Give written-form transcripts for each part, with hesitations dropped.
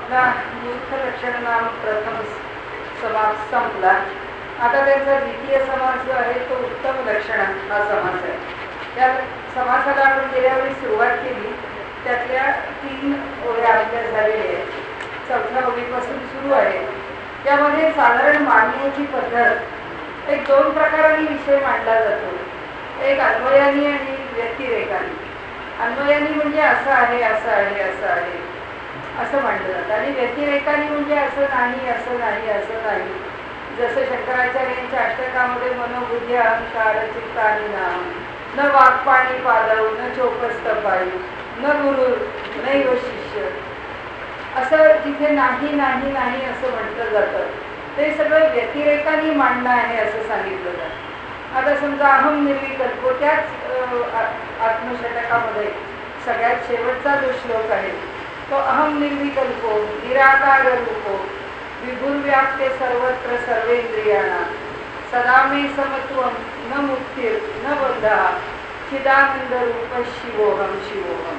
आपला मूर्ख लक्षण नाम प्रथम समास संपला. आता त्यांचा द्वितीय समास जो आहे तो उत्तम लक्षण हा समास आहे. त्या समासाला आपण गेल्या वेळी सुरुवात केली, त्यातल्या 3 ओळ्या आपल्या झालेल्या आहेत. 4थ्या ओळीपासून सुरू आहे. त्यामध्ये साधारण मांडण्याची पद्धत एक 2 प्रकारांनी विषय मांडला जातो. एक अन्वयानी आणि व्यतिरेकानी. अन्वयानी म्हणजे असं आहे असं आहे असं आहे असं मांडलं जातं, आणि व्यतिरेकानी म्हणजे असं नाही असं नाही असं नाही. जसं शंकराचार्यांच्या अष्टकामध्ये मनोबुद्धी अहंकार चित्तानी नाम न वाक्पाणी पादव न चोपस्त पायी न गुरु नैव शिष्य, असं जिथे नाही नाही नाही असं म्हटलं जातं ते सगळं व्यतिरेकानी मांडणं आहे असं सांगितलं जातं. आता समजा अहम निर्विकल्पो, त्याच आत्मषटकामध्ये सगळ्यात शेवटचा जो श्लोक आहे तो अहम निर्विकल्पो निराकार रूपो विभुर्व्याप्ते सर्वत्र सर्वेंद्रियाणा सदा मे समत्वम न मुक्ती न बंधा चिदानंद रूप शिवोहम शिवोहम.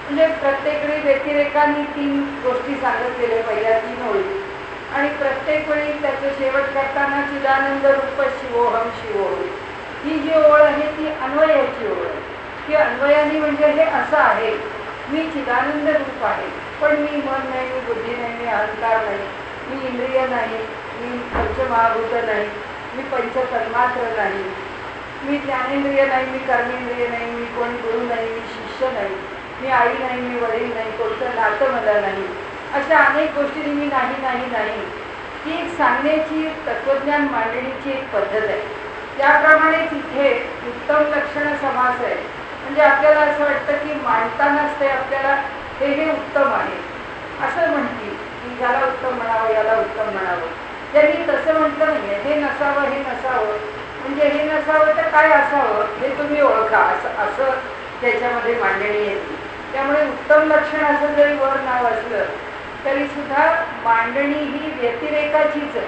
म्हणजे प्रत्येक वेळी व्यतिरेकांनी 3 गोष्टी सांगत गेले पहिल्या 3 ओळी, आणि प्रत्येक वेळी त्याचं शेवट करताना चिदानंद रूप शिवोहम शिवोहम. ही जी ओळ आहे ती अन्वयाची ओळ आहे. की अन्वयानी म्हणजे हे असं आहे, मी चिदानंद रूप आहे, पण मी मन नाही, मी बुद्धी नाही, मी अहंकार नाही, मी इंद्रिय नाही, मी पंचमहाभूत नाही, मी पंचतन्मात्र नाही, मी ज्ञानेंद्रिय नाही, मी कर्मेंद्रिय नाही, मी कोण गुरु नाही, मी शिष्य नाही, मी आई नाही, मी वडील नाही, कोणतं नातं मला नाही. अशा अनेक गोष्टी मी नाही नाही नाही. ही एक सांगण्याची तत्वज्ञान मांडणीची एक पद्धत आहे. त्याप्रमाणे तिथे उत्तम लक्षण समास आहे. म्हणजे आपल्याला असं वाटतं की मांडतानाच ते आपल्याला हे उत्तम आहे असं म्हणतील की याला उत्तम म्हणावं याला उत्तम म्हणावं. त्यांनी तसं म्हटलं नाही आहे. हे नसावं हे नसावं, म्हणजे हे नसावं तर काय असावं हे तुम्ही ओळखा असं त्याच्यामध्ये मांडणी येते. त्यामुळे उत्तम लक्षण असं जरी वर नाव असलं तरी सुद्धा मांडणी ही व्यतिरेकाचीच आहे.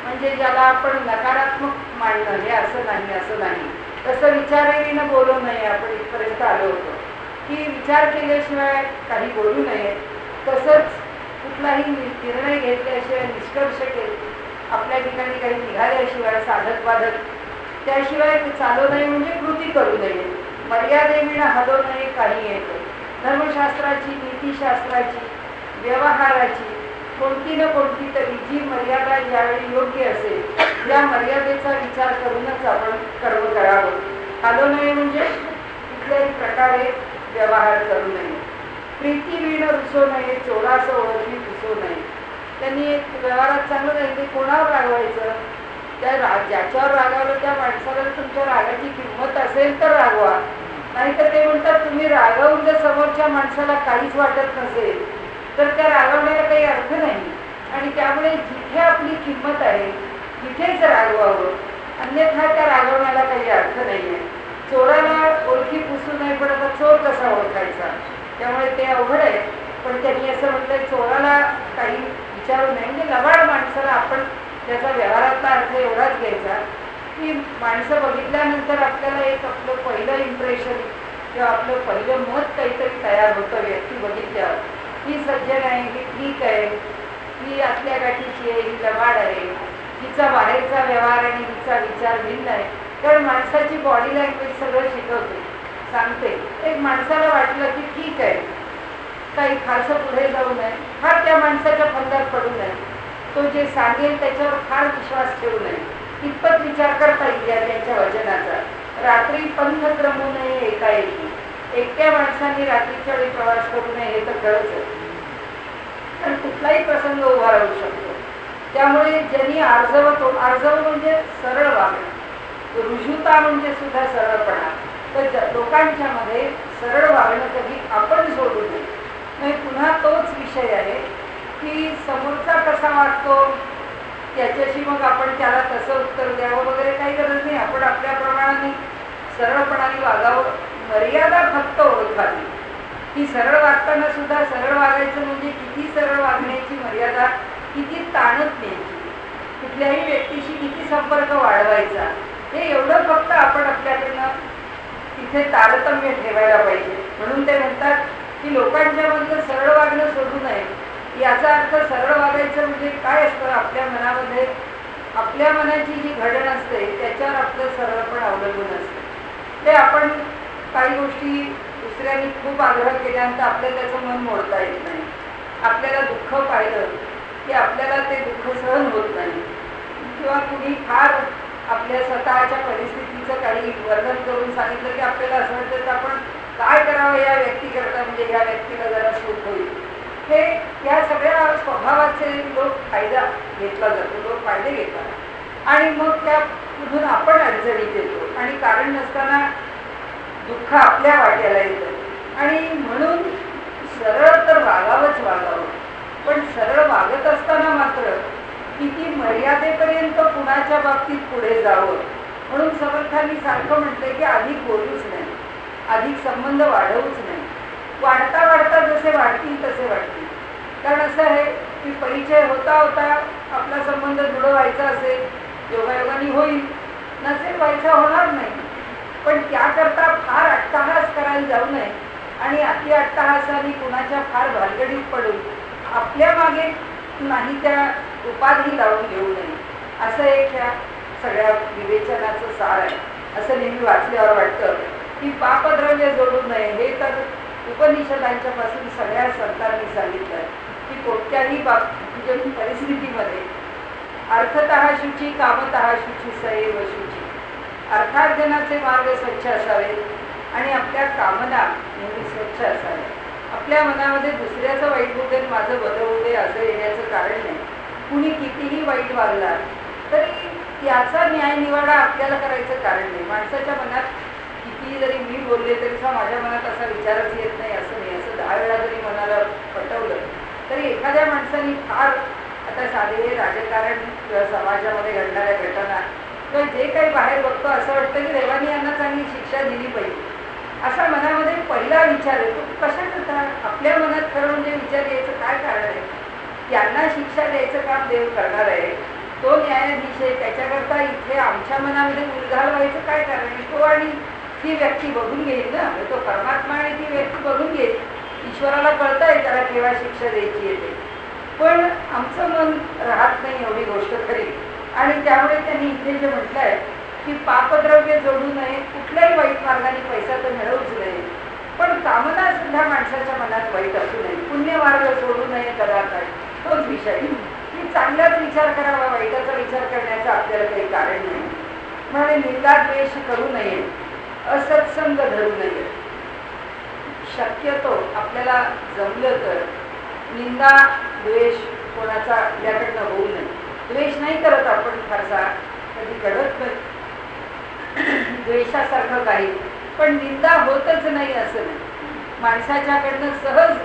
म्हणजे ज्याला आपण नकारात्मक मांडणं, हे असं नाही असं नाही, तसं विचारेनं बोलू नये. आपण इथपर्यंत आलो होतो की विचार केल्याशिवाय काही बोलू नये. तसंच कुठलाही निर्णय घेतल्याशिवाय, निष्कर्ष आपल्या ठिकाणी काही निघाल्याशिवाय, साधक बाधक त्याशिवाय चालू नये. म्हणजे कृती करू नये, मर्यादेविना हलो नये काही एक. धर्मशास्त्राची, नीतिशास्त्राची, व्यवहाराची कोणती न कोणती तरी जी मर्यादा ज्यावेळी योग्य असेल या मर्यादेचा विचार करूनच आपण कर्म करावं. हलो नये म्हणजे कुठल्याही प्रकारे व्यवहार करू नये. प्रीती वीण रुसो नये, चोरास ओळखी पुसो नये. त्यांनी एक व्यवहारात चांगलं नाही ते कोणावर रागवायचं, त्या ज्याच्यावर रागावलं त्या माणसाला तुमच्या रागाची किंमत असेल तर रागवा. नाहीतर ते म्हणतात तुम्ही रागावून जर समोरच्या माणसाला काहीच वाटत नसेल तर त्या रागवण्याला काही अर्थ नाही. आणि त्यामुळे जिथे आपली किंमत आहे तिथेच रागवावं, अन्यथा त्या रागवण्याला काही अर्थ नाही आहे. चोराला ओळखी पुसू नये, पण आता चोर कसा ओळखायचा, त्यामुळे ते अवघड आहे. पण त्यांनी असं म्हटलं चोराला काही विचारू नये. म्हणजे लबाड माणसाला आपण त्याचा व्यवहारातला अर्थ एवढाच घ्यायचा की माणसं बघितल्यानंतर आपल्याला एक आपलं पहिलं इम्प्रेशन किंवा आपलं पहिलं मत काहीतरी तयार होतं व्यक्ती बघितल्यावर. ही सज्जन आहे, ही ठीक आहे, ही आतल्या गाठीची आहे, ही लबाड आहे, हिचा बाहेरचा व्यवहार आणि हिचा विचार भिन्न आहे. कारण माणसाची बॉडी लँग्वेज सगळं शिकवते, सांगते. एक माणसाला वाटलं की ठीक आहे, काही फारसं पुढे जाऊ नये, फार त्या माणसाच्या फंदात पडू नये, तो जे सांगेल त्याच्यावर फार विश्वास ठेवू नये, इतपत विचार करता येईल या त्यांच्या वचनाचा. रात्री पंथ क्रमू नये एकाएकी. एकट्या माणसांनी रात्रीच्या वेळी प्रवास करू नये हे तर खरंच आहे, कारण कुठलाही प्रसंग उभा राहू शकतो. त्यामुळे ज्यांनी आर्जव म्हणजे सरळ वागणं, रुजुता म्हणजे सुद्धा सरळपणा. तर लोकांच्या मध्ये सरळ वागणं कधी आपण सोडू नये. म्हणजे पुन्हा तोच विषय आहे की समोरचा कसा वागतो त्याच्याशी मग आपण त्याला तसं उत्तर द्यावं वगैरे काही गरज नाही. आपण आपल्या प्रमाणाने सरळपणाने वागावं. मर्यादा फक्त ओळखावी की सरळ वागताना सुद्धा सरळ वागायचं म्हणजे किती सरळ वागण्याची मर्यादा, किती ताणत न्यायची, कुठल्याही व्यक्तीशी किती संपर्क वाढवायचा, हे एवढं फक्त आपण आपल्याकडनं तिथे तारतम्य ठेवायला पाहिजे. म्हणून ते म्हणतात की लोकांच्या मध्ये सरळ वागणं सोडू नये. याचा अर्थ सरळ वागायचं म्हणजे काय असतं, आपल्या मनामध्ये आपल्या मनाची जी घडण असते त्याच्यावर आपलं सरळपण अवलंबून असते. ते आपण काही गोष्टी दुसऱ्यांनी खूप आग्रह केल्यानंतर आपल्याला त्याचं मन मोडता येत नाही. आपल्याला दुःख पाहिलं की आपल्याला ते दुःख सहन होत नाही, किंवा कुणी फार आपल्या स्वतःच्या परिस्थितीचं काही वर्णन करून सांगितलं की आपल्याला असं वाटतं की आपण काय करावं या व्यक्तीकरता, म्हणजे या व्यक्तीला जरा सुख होईल. हे या सगळ्या स्वभावाचे लोक फायदा घेतला जातो, लोक फायदे घेतात आणि मग त्यामधून आपण अडचणीत येतो आणि कारण नसताना दुःख आपल्या वाट्याला येतं. आणि म्हणून सरळ तर वागावंच वागावं, पण सरळ वागत असताना मात्र किती मर्यादेपर्यंत कुणाच्या बाबतीत पुढे जावं. म्हणून समर्थांनी सारखं म्हटलंय की अधिक बोलूच नाही, अधिक संबंध वाढवूच नाही. वाढता वाढता जसे वाढतील तसे वाढतील. कारण असं आहे की परिचय होता होता आपला संबंध दृढ व्हायचा असेल, योगायोगाने होईल, नसेल व्हायचा होणार नाही. पण त्याकरता फार अट्टहास करायला जाऊ नये आणि अति अट्टहासाने कुणाच्या फार भानगडीत पडून आपल्या मागे नाही त्या उपाधी लावून घेऊ नये. असं एक ह्या सगळ्या विवेचनाचं सार आहे. असं नेहमी वाचल्यावर वाटतं की पापद्रव्य जोडू नये. हे तर उपनिषदांच्या पासून सगळ्या संतांनी सांगितलं की कोणत्याही म्हणजे परिस्थितीमध्ये अर्थतः शुची, कामतः शुची, सैव शुची. अर्थार्जनाचे मार्ग स्वच्छ असावे आणि आपल्या कामना नेहमी स्वच्छ असावे. आपल्या मनामध्ये दुसऱ्याचं वाईट होऊ दे, माझं बरं होऊ दे असं येण्याचं कारण नाही. कुणी कितीही वाईट वागला तरी याचा न्यायनिवाडा आपल्याला करायचं कारण नाही. माणसाच्या मनात किती जरी मी बोलले तरी माझ्या मनात असा विचारच येत नाही असं नाही. असं 10 वेळा जरी मनाला पटवलं तरी एखाद्या माणसाने फार आता साधे हे राजकारण किंवा समाजामध्ये घडणाऱ्या घटना किंवा जे काही बाहेर बघतो असं वाटतं की देवानी यांना चांगली शिक्षा दिली पाहिजे असा मनामध्ये पहिला विचार येतो. कशाकरता आपल्या मनात खरं म्हणजे विचार यायचं काय कारण आहे? यांना शिक्षा द्यायचं काम देव करणार आहे, तो न्यायाधीश आहे, त्याच्याकरता इथे आमच्या मनामध्ये उलघाल व्हायचं काय कारण आहे? तो आणि ती व्यक्ती बघून घेईल ना, तो परमात्मा आणि ती व्यक्ती बघून घेईल. ईश्वराला कळतं आहे त्याला केव्हा शिक्षा द्यायची येते, पण आमचं मन राहत नाही एवढी गोष्ट खरी. आणि त्यामुळे त्यांनी इथे जे म्हटलं आहे की पापद्रव्य जोडू नये, कुठल्याही वाईट मार्गाने पैसा तर मिळवूच नये, पण कामना सुद्धा माणसाच्या मनात वाईट असू नये. पुण्यमार्ग सोडू नये कदाचित, तोच विषय की चांगलाच विचार करावा, वाईटाचा विचार करण्याचं आपल्याला काही कारण नाही. म्हणजे निंदा द्वेष करू नये, असत्संग धरू नये. शक्यतो आपल्याला जमलं तर निंदा द्वेष कोणाचा आपल्याकडनं होऊ नये. द्वेष नाही करत आपण फारसा, कधी घडत नाही द्वेषासारखं काही, पण निंदा होतच नाही असं नाही. माणसाच्याकडनं सहज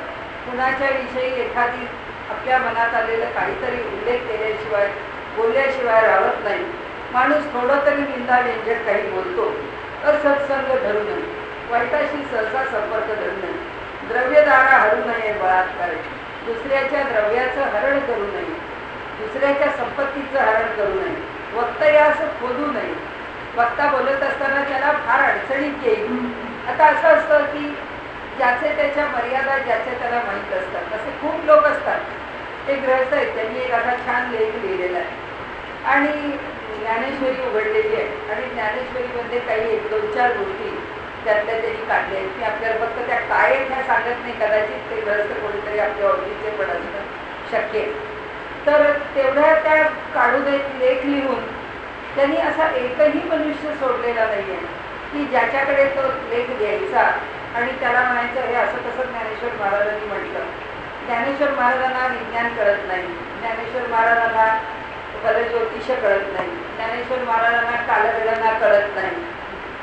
कुणाच्या विषयी एखादी आपल्या मनात आलेलं काहीतरी उल्लेख केल्याशिवाय बोलल्याशिवाय राहत नाही. माणूस थोडं तरी निंदा व्यंजक काही बोलतो. असत्संग धरू नये, वाईटाशी सहसा संपर्क धरू नये. द्रव्यदारा हरू नये बळात्कार, दुसऱ्याच्या द्रव्याचं हरण करू नये, दुसऱ्याच्या संपत्तीचं हरण करू नये. वक्तयास खोदू नये, वक्ता बोलत असताना त्याला फार अडचणीत येईल. आता असं असतं की ज्याचे त्याच्या मर्यादा ज्याच्या त्याला माहीत असतात. असे खूप लोक असतात. ते ग्रहस्थ आहेत, त्यांनी एक असा छान लेख लिहिलेला आहे आणि ज्ञानेश्वरी उघडलेली आहे आणि ज्ञानेश्वरीमध्ये काही 1-2-4 गोष्टी त्यातल्या त्यांनी काढल्या आहेत की आपल्याला फक्त त्या काय आहेत ह्या सांगत नाही. कदाचित ते ग्रहस्थ कोणीतरी आपल्या ओळखीचे पण असणं शक्य आहे. तर तेवढ्या त्या काढून एक लेख लिहून त्यांनी असा एकही मनुष्य सोडलेला नाही आहे की ज्याच्याकडे तो लेख द्यायचा आणि त्याला म्हणायचं हे असं तसं ज्ञानेश्वर महाराजांनी म्हटलं. ज्ञानेश्वर महाराजांना विज्ञान कळत नाही, ज्ञानेश्वर महाराजांना फलज्योतिष कळत नाही, ज्ञानेश्वर महाराजांना कालगणना कळत नाही.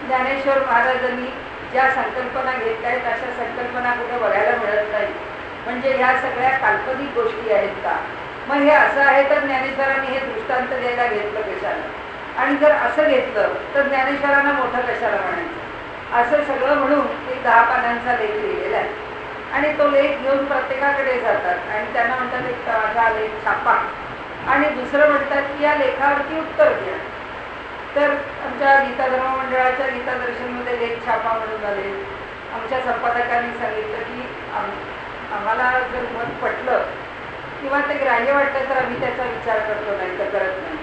ज्ञानेश्वर महाराजांनी ज्या संकल्पना घेतल्या आहेत अशा संकल्पना कुठे बघायला मिळत नाही. म्हणजे ह्या सगळ्या काल्पनिक गोष्टी आहेत का? मग हे असं आहे तर ज्ञानेश्वरांनी हे दृष्टांत द्यायला घेतलं कशाला? आणि जर असं घेतलं तर ज्ञानेश्वरांना मोठं कशाला म्हणायचं? असं सगळं म्हणून एक 10 पानांचा लेख लिहिलेला आहे आणि तो लेख घेऊन प्रत्येकाकडे जातात आणि त्यांना म्हणतात एक माझा लेख छापा आणि दुसरं म्हणतात की या लेखावरती उत्तर द्या. तर आमच्या गीता धर्म मंडळाच्या गीता दर्शनमध्ये लेख छापा म्हणून आले. आमच्या संपादकांनी सांगितलं की आम्हाला जर मत पटलं किंवा ते ग्राह्य वाटलं तर आम्ही त्याचा विचार करतो, नाही तर करत नाही.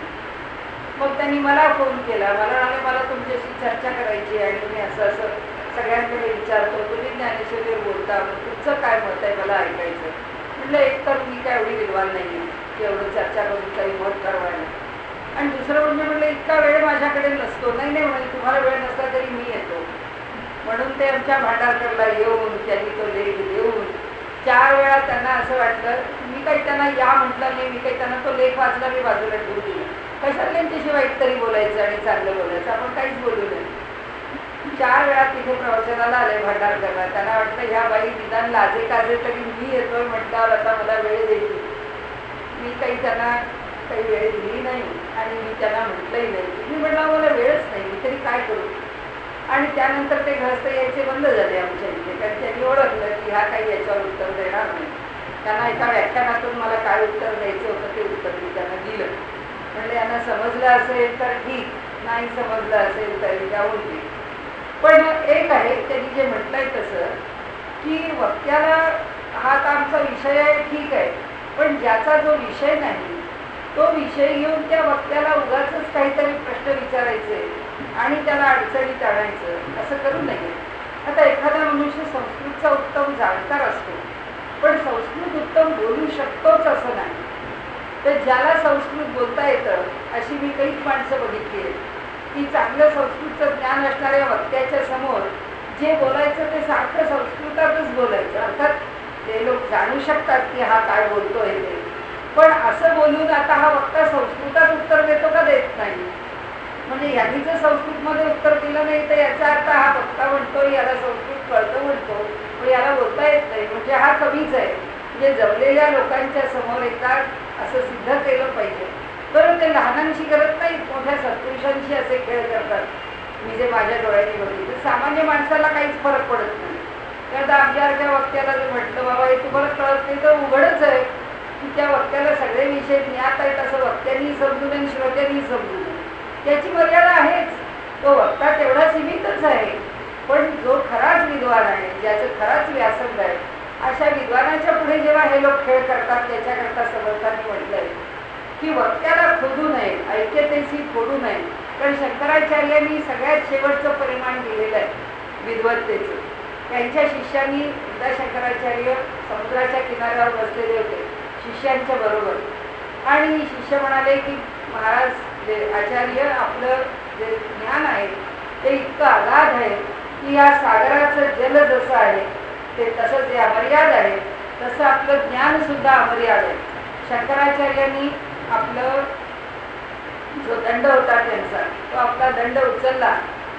मग त्यांनी मला फोन केला, मला म्हणाले मला तुमच्याशी चर्चा करायची आणि तुम्ही असं असं सगळ्यांकडे विचारतो, तुम्ही ज्ञानेश्वरीवर बोलता, मग तुमचं काय मत आहे मला ऐकायचं. म्हटलं एक तर मी काय एवढी विद्वान नाही आहे की एवढं चर्चा करून काही मत ठरवायला, आणि दुसरं म्हणजे म्हटलं इतका वेळ माझ्याकडे नसतो. नाही नाही म्हणाले, तुम्हाला वेळ नसला तरी मी येतो. म्हणून ते आमच्या भांडारकरला येऊन त्यांनी तो लेख देऊन 4 वेळा त्यांना असं वाटलं, मी काही त्यांना या म्हटलं नाही, मी काही त्यांना तो लेख वाचला, मी बाजूला ठेवून दिला. कशात त्यांच्याशी वाईट तरी बोलायचं आणि चांगलं बोलायचं, आपण काहीच बोलू नये. 4 वेळा तिथे प्रवचनाला आले भांडारकरला. त्यांना वाटलं ह्या बाई निदान लाजे काजे तरी मी येतोय म्हटल्यावर आता मला वेळ देईल. मी काही त्यांना काही वेळ दिली नाही आणि मी त्यांना म्हटलंही नाही. मी म्हटलं मला वेळच नाही, मी तरी काय करू. आणि त्यानंतर ते गृहस्थ यायचे बंद झाले आमच्या इथे, कारण त्यांनी ओळखलं की ह्या काही याच्यावर उत्तर देणार नाही. त्यांना एका व्याख्यानातून मला काय उत्तर द्यायचं होतं ते उत्तर मी त्यांना दिलं. म्हणजे यांना समजलं असेल तर ठीक, नाही समजलं असेल तरी जाऊन दे. पण एक आहे त्यांनी जे म्हटलंय तसं की वक्त्याला हा तर आमचा विषय आहे, ठीक आहे, पण ज्याचा जो विषय नाही तो विषय घेऊन त्या वक्त्याला उगाचच काहीतरी प्रश्न विचारायचे आणि त्याला अडचणीत आणायचं, असं करू नये. आता एखादा मनुष्य संस्कृतचा उत्तम जाणकार असतो, पण संस्कृत उत्तम बोलू शकतोच असं नाही. तर ज्याला संस्कृत बोलता येतं अशी मी काहीच माणसं बघितली आहेत की चांगलं संस्कृतचं ज्ञान असणाऱ्या वक्त्याच्या समोर जे बोलायचं ते सारखं संस्कृतातच बोलायचं. अर्थात ते लोक जाणू शकतात की हा काय बोलतोय ते, पण असं बोलून आता हा वक्ता संस्कृतात उत्तर देतो का देत नाही. म्हणजे यांनी जर संस्कृतमध्ये उत्तर दिलं नाही तर याचा अर्थ हा वक्ता म्हणतो याला संस्कृत कळतं म्हणतो, पण याला बोलता येत नाही, म्हणजे हा कमीच आहे. म्हणजे जमलेल्या लोकांच्या समोर एकदा असं सिद्ध केलं पाहिजे. बरं, ते लहानांशी करत नाही, मोठ्या सत्पुरुषांशी असे खेळ करतात. मी जे माझ्या डोळ्यांनी बघितलं, सामान्य माणसाला काहीच फरक पडत नाही. त्यात आमच्यासारख्या वक्त्याला जर म्हटलं बाबा हे तुम्हाला कळत नाही तर उघडच आहे की त्या वक्त्याला सगळे विषय ज्ञात आहेत असं वक्त्यांनी समजू नये, श्रोत्यांनी समजू नये. त्याची मर्यादा आहेच, तो वक्ता तेवढा सीमितच आहे. पण जो खराच विद्वान आहे, ज्याचं खराच व्यासंग आहे, अशा विद्वानाच्या पुढे जेव्हा हे लोक खेळ करतात, त्याच्याकरता समर्थांनी म्हटलंय की वक्त्याला खोदू नये, ऐक्यतेशी फोडू नये. कारण शंकराचार्यांनी सगळ्यात शेवटचं परिमाण दिलेलं आहे विद्वत्तेचं. त्यांच्या शिष्यांनी एकदा शंकराचार्य समुद्राच्या किनाऱ्यावर बसलेले होते शिष्यांच्या बरोबर, आणि शिष्य म्हणाले की महाराज जे आचार्य आपलं जे ज्ञान आहे ते इतकं अगाध आहे की या सागराचं जल जसं आहे ते तसंच जे अमर्याद आहे तसं आपलं ज्ञान सुद्धा अमर्याद आहे. शंकराचार्यांनी आपलं जो दंड होता त्यांचा तो आपला दंड उचलला,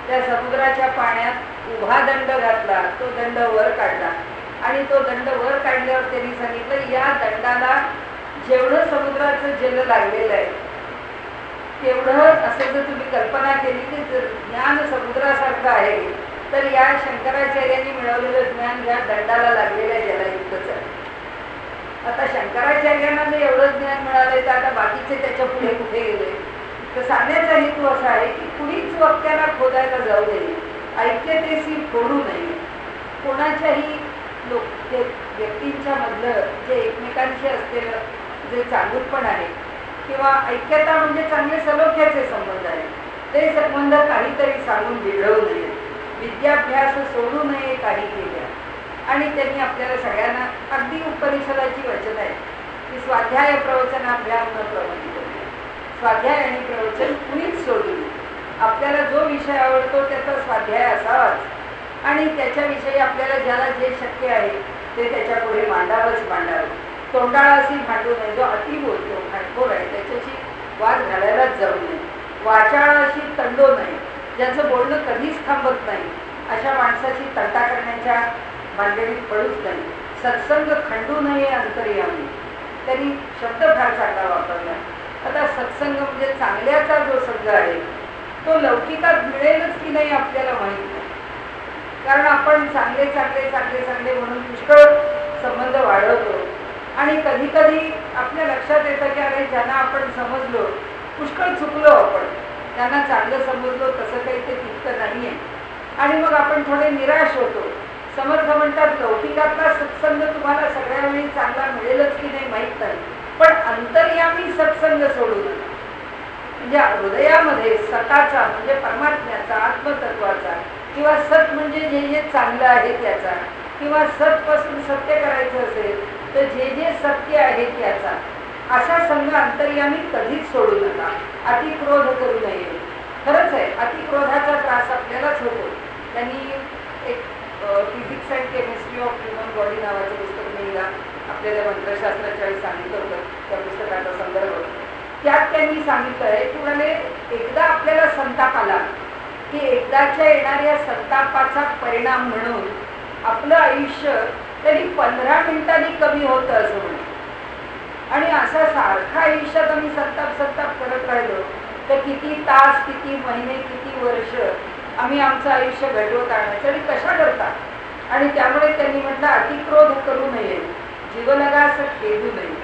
त्या समुद्राच्या पाण्यात उभा दंड घातला, तो दंड वर काढला, आणि तो दंड वर काढल्यावर त्यांनी सांगितलं या दंडाला जेवढं समुद्राचं जल लागलेलं आहे तेवढं, असं जर तुम्ही कल्पना केली की ज्ञान समुद्रासारखं आहे तर या शंकराचार्यांनी मिळवलेलं ज्ञान या दंडाला लागलेल्या जलायुक्तच आहे. आता शंकराचार्यांना जर एवढं ज्ञान मिळालंय तर आता बाकीचे त्याच्या पुढे कुठे गेले. तर सांगण्याचा हेतू असा आहे की कुणीच वक्त्याला खोदायला जाऊ नये, ऐक्यतेशी फोडू नये. कोणाच्याही व्यक्तींच्या मधलं जे एकमेकांशी असलेलं जे चांगुलपण आहे किंवा ऐक्यता म्हणजे चांगले सलोख्याचे संबंध आहे, ते संबंध काहीतरी सांगून बिघडवू नये, विद्याभ्यास सोडू नये काही केल्या. आणि त्यांनी आपल्याला सगळ्यांना अगदी उपनिषदाची वचन आहे की स्वाध्याय प्रवचनाभ्याम न प्रवचित. स्वाध्याय आणि प्रवचन कुणीच सोडू नये. आपल्याला जो विषय आवडतो त्याचा स्वाध्याय असावाच, आणि त्याच्याविषयी आपल्याला ज्याला जे शक्य आहे ते त्याच्या पुढे मांडावं. तोंडाळाशी भांडू नये. जो अति बोलतो, भांडखोर आहे, त्याच्याशी वाद घालायलाच जाऊ नये. वाचाळाशी तंडो नये. ज्याचं बोलणं कधीच थांबत नाही अशा माणसाची तंटा करण्याच्या भानगडीत पडूच नाही. सत्संग खंडू नये अंतर्यामी. त्यांनी शब्द फार चांगला वापरला. आता सत्संग म्हणजे चांगल्याचा जो संघ आहे तो लौकिकात मिळेलच की नाही आपल्याला माहीत नाही, कारण आपण चांगले चांगले चांगले चांगले म्हणून पुष्कळ संबंध वाढवतो, आणि कधी कधी आपल्या लक्षात येतं की अरे ज्यांना आपण समजलो पुष्कळ चुकलो, आपण त्यांना चांगलं समजलो तसं काही ते तितकं नाही आहे, आणि मग आपण थोडे निराश होतो. समर्थ म्हणतात लौकिकातला सत्संग तुम्हाला सगळ्या वेळी चांगला मिळेलच की नाही माहीत नाही, सत्संग सोडू नका. म्हणजे हृदयामध्ये सताचा म्हणजे परमात्म्याचा, आत्मतत्वाचा, किंवा सत म्हणजे जे जे चांगलं आहे त्याचा, किंवा सतपासून सत्य करायचं असेल तर जे जे सत्य आहे त्याचा, असा संघ अंतर्यामी कधीच सोडू नका. अतिक्रोध करू नये. खरंच आहे, अतिक्रोधाचा त्रास आपल्यालाच होतो. त्यांनी एक physics and chemistry of human body नावाचं पुस्तक मी आपल्याला मंत्रशास्त्राच्या वेळी सांगितलं होतं. त्या पुस्तकाचा संदर्भ त्यात त्यांनी सांगितलं आहे की म्हणे एकदा आपल्याला संताप आला की एकदाच्या येणाऱ्या संतापाचा परिणाम म्हणून आपलं आयुष्य तरी 15 मिनिटांनी कमी होतं असं म्हणे. आणि असा सारखा आयुष्यात आम्ही संताप करत राहिलो तर किती तास, किती महिने, किती वर्ष आम्ही आमचं आयुष्य घडवत आणायचं. आणि कशा करता. आणि त्यामुळे त्यांनी म्हटलं अतिक्रोध करू नये, जीवनगास खेदू नये.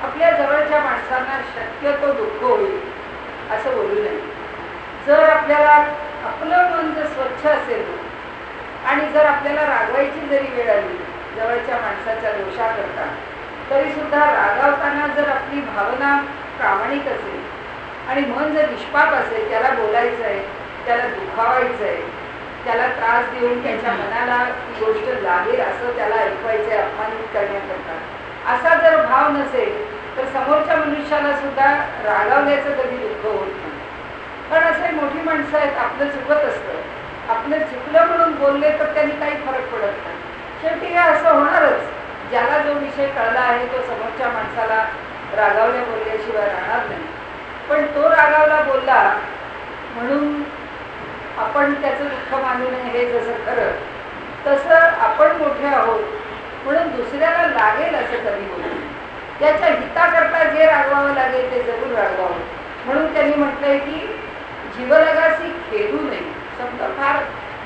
आपल्या जवळच्या माणसांना शक्यतो दुःख होईल असं बोलू नये. जर आपल्याला आपलं मन जर स्वच्छ असेल आणि जर आपल्याला रागवायची जरी वेळ आली जवळच्या माणसाच्या दोषाकरता, तरी सुद्धा रागावताना जर आपली भावना प्रामाणिक असेल आणि मन जर निष्पाप असेल, त्याला बोलायचं आहे, त्याला दुखावायचं आहे, त्याला त्रास देऊन त्याच्या मनाला ती गोष्ट लागेल असं त्याला ऐकवायचं आहे, अपमानित करण्याकरता, असा जर भाव नसेल तर समोरच्या मनुष्याला सुद्धा रागावण्याचं कधी दुःख होत नाही. कारण असे मोठी माणसं आहेत, आपलं चुकत असतं, आपलं चुकलं म्हणून बोलले तर त्यांनी काही फरक पडत नाही. शेवटी हे असं होणारच. ज्याला जो विषय कळला आहे तो समोरच्या माणसाला रागावल्या बोलल्याशिवाय राहणार नाही. पण तो रागावला बोलला म्हणून आपण त्याचं दुःख मानू नये हे जसं खरं, तसं आपण मोठे आहोत म्हणून दुसऱ्याला लागेल असं कधी बोलू. त्याच्या हिताकरता जे रागवावं लागेल ते जरूर रागवावं. म्हणून त्यांनी म्हटलंय की जीवलगासी खेदू नये. शब्द फार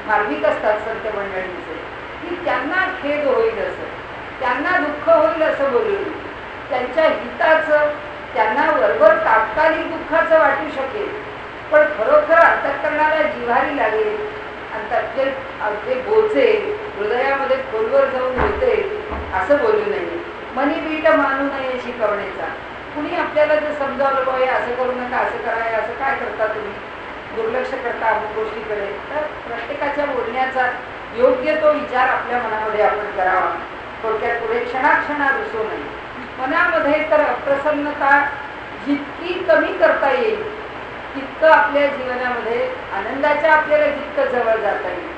मार्मिक असतात संत मंडळींचे, की त्यांना खेद होईल असं, त्यांना दुःख होईल असं बोलू नये. त्यांच्या हिताचं त्यांना बरोबर तात्कालिक दुःखाचं वाटू शकेल, पण खरोखर अंतःकरणाला जिव्हारी लागेल, अगदी बोचे हृदयामध्ये खोलवर जाऊन होते असं बोलू नये. मनी बीट मानू नये शिकवण्याचा. कुणी आपल्याला जर समजावलं बाई असं करू नका, असं कराय, असं काय करता तुम्ही, दुर्लक्ष करता अमुक गोष्टीकडे, तर प्रत्येकाच्या बोलण्याचा योग्य तो विचार आपल्या मनामध्ये आपण करावा. थोडक्यात पुढे क्षणाक्षणा रुसू नये. मनामध्ये तर अप्रसन्नता जितकी कमी करता येईल तितकं आपल्या जीवनामध्ये आनंदाच्या आपल्याला जितकं जवळ जाता येईल,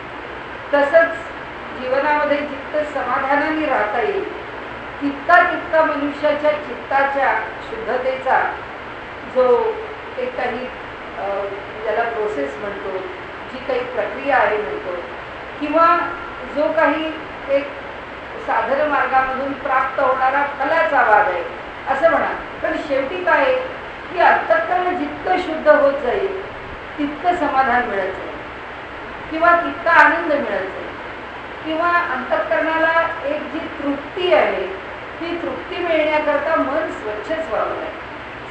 तसंच जीवनामध्ये जितकं समाधानाने राहता येईल तितका मनुष्याच्या चित्ताच्या शुद्धतेचा जो एक काही ज्याला प्रोसेस म्हणतो, जी काही प्रक्रिया आहे म्हणतो, किंवा जो काही एक साधन मार्गामधून प्राप्त होणारा फलाचा वाद आहे असं म्हणा. पण शेवटी काय आहे की अंतःकरण जितकं शुद्ध होत जाईल तितकं समाधान मिळत जाईल, किंवा तितका आनंद मिळत जाईल, किंवा अंतःकरणाला एक जी तृप्ती आहे ती तृप्ती मिळण्याकरता मन स्वच्छच व्हावं लागेल.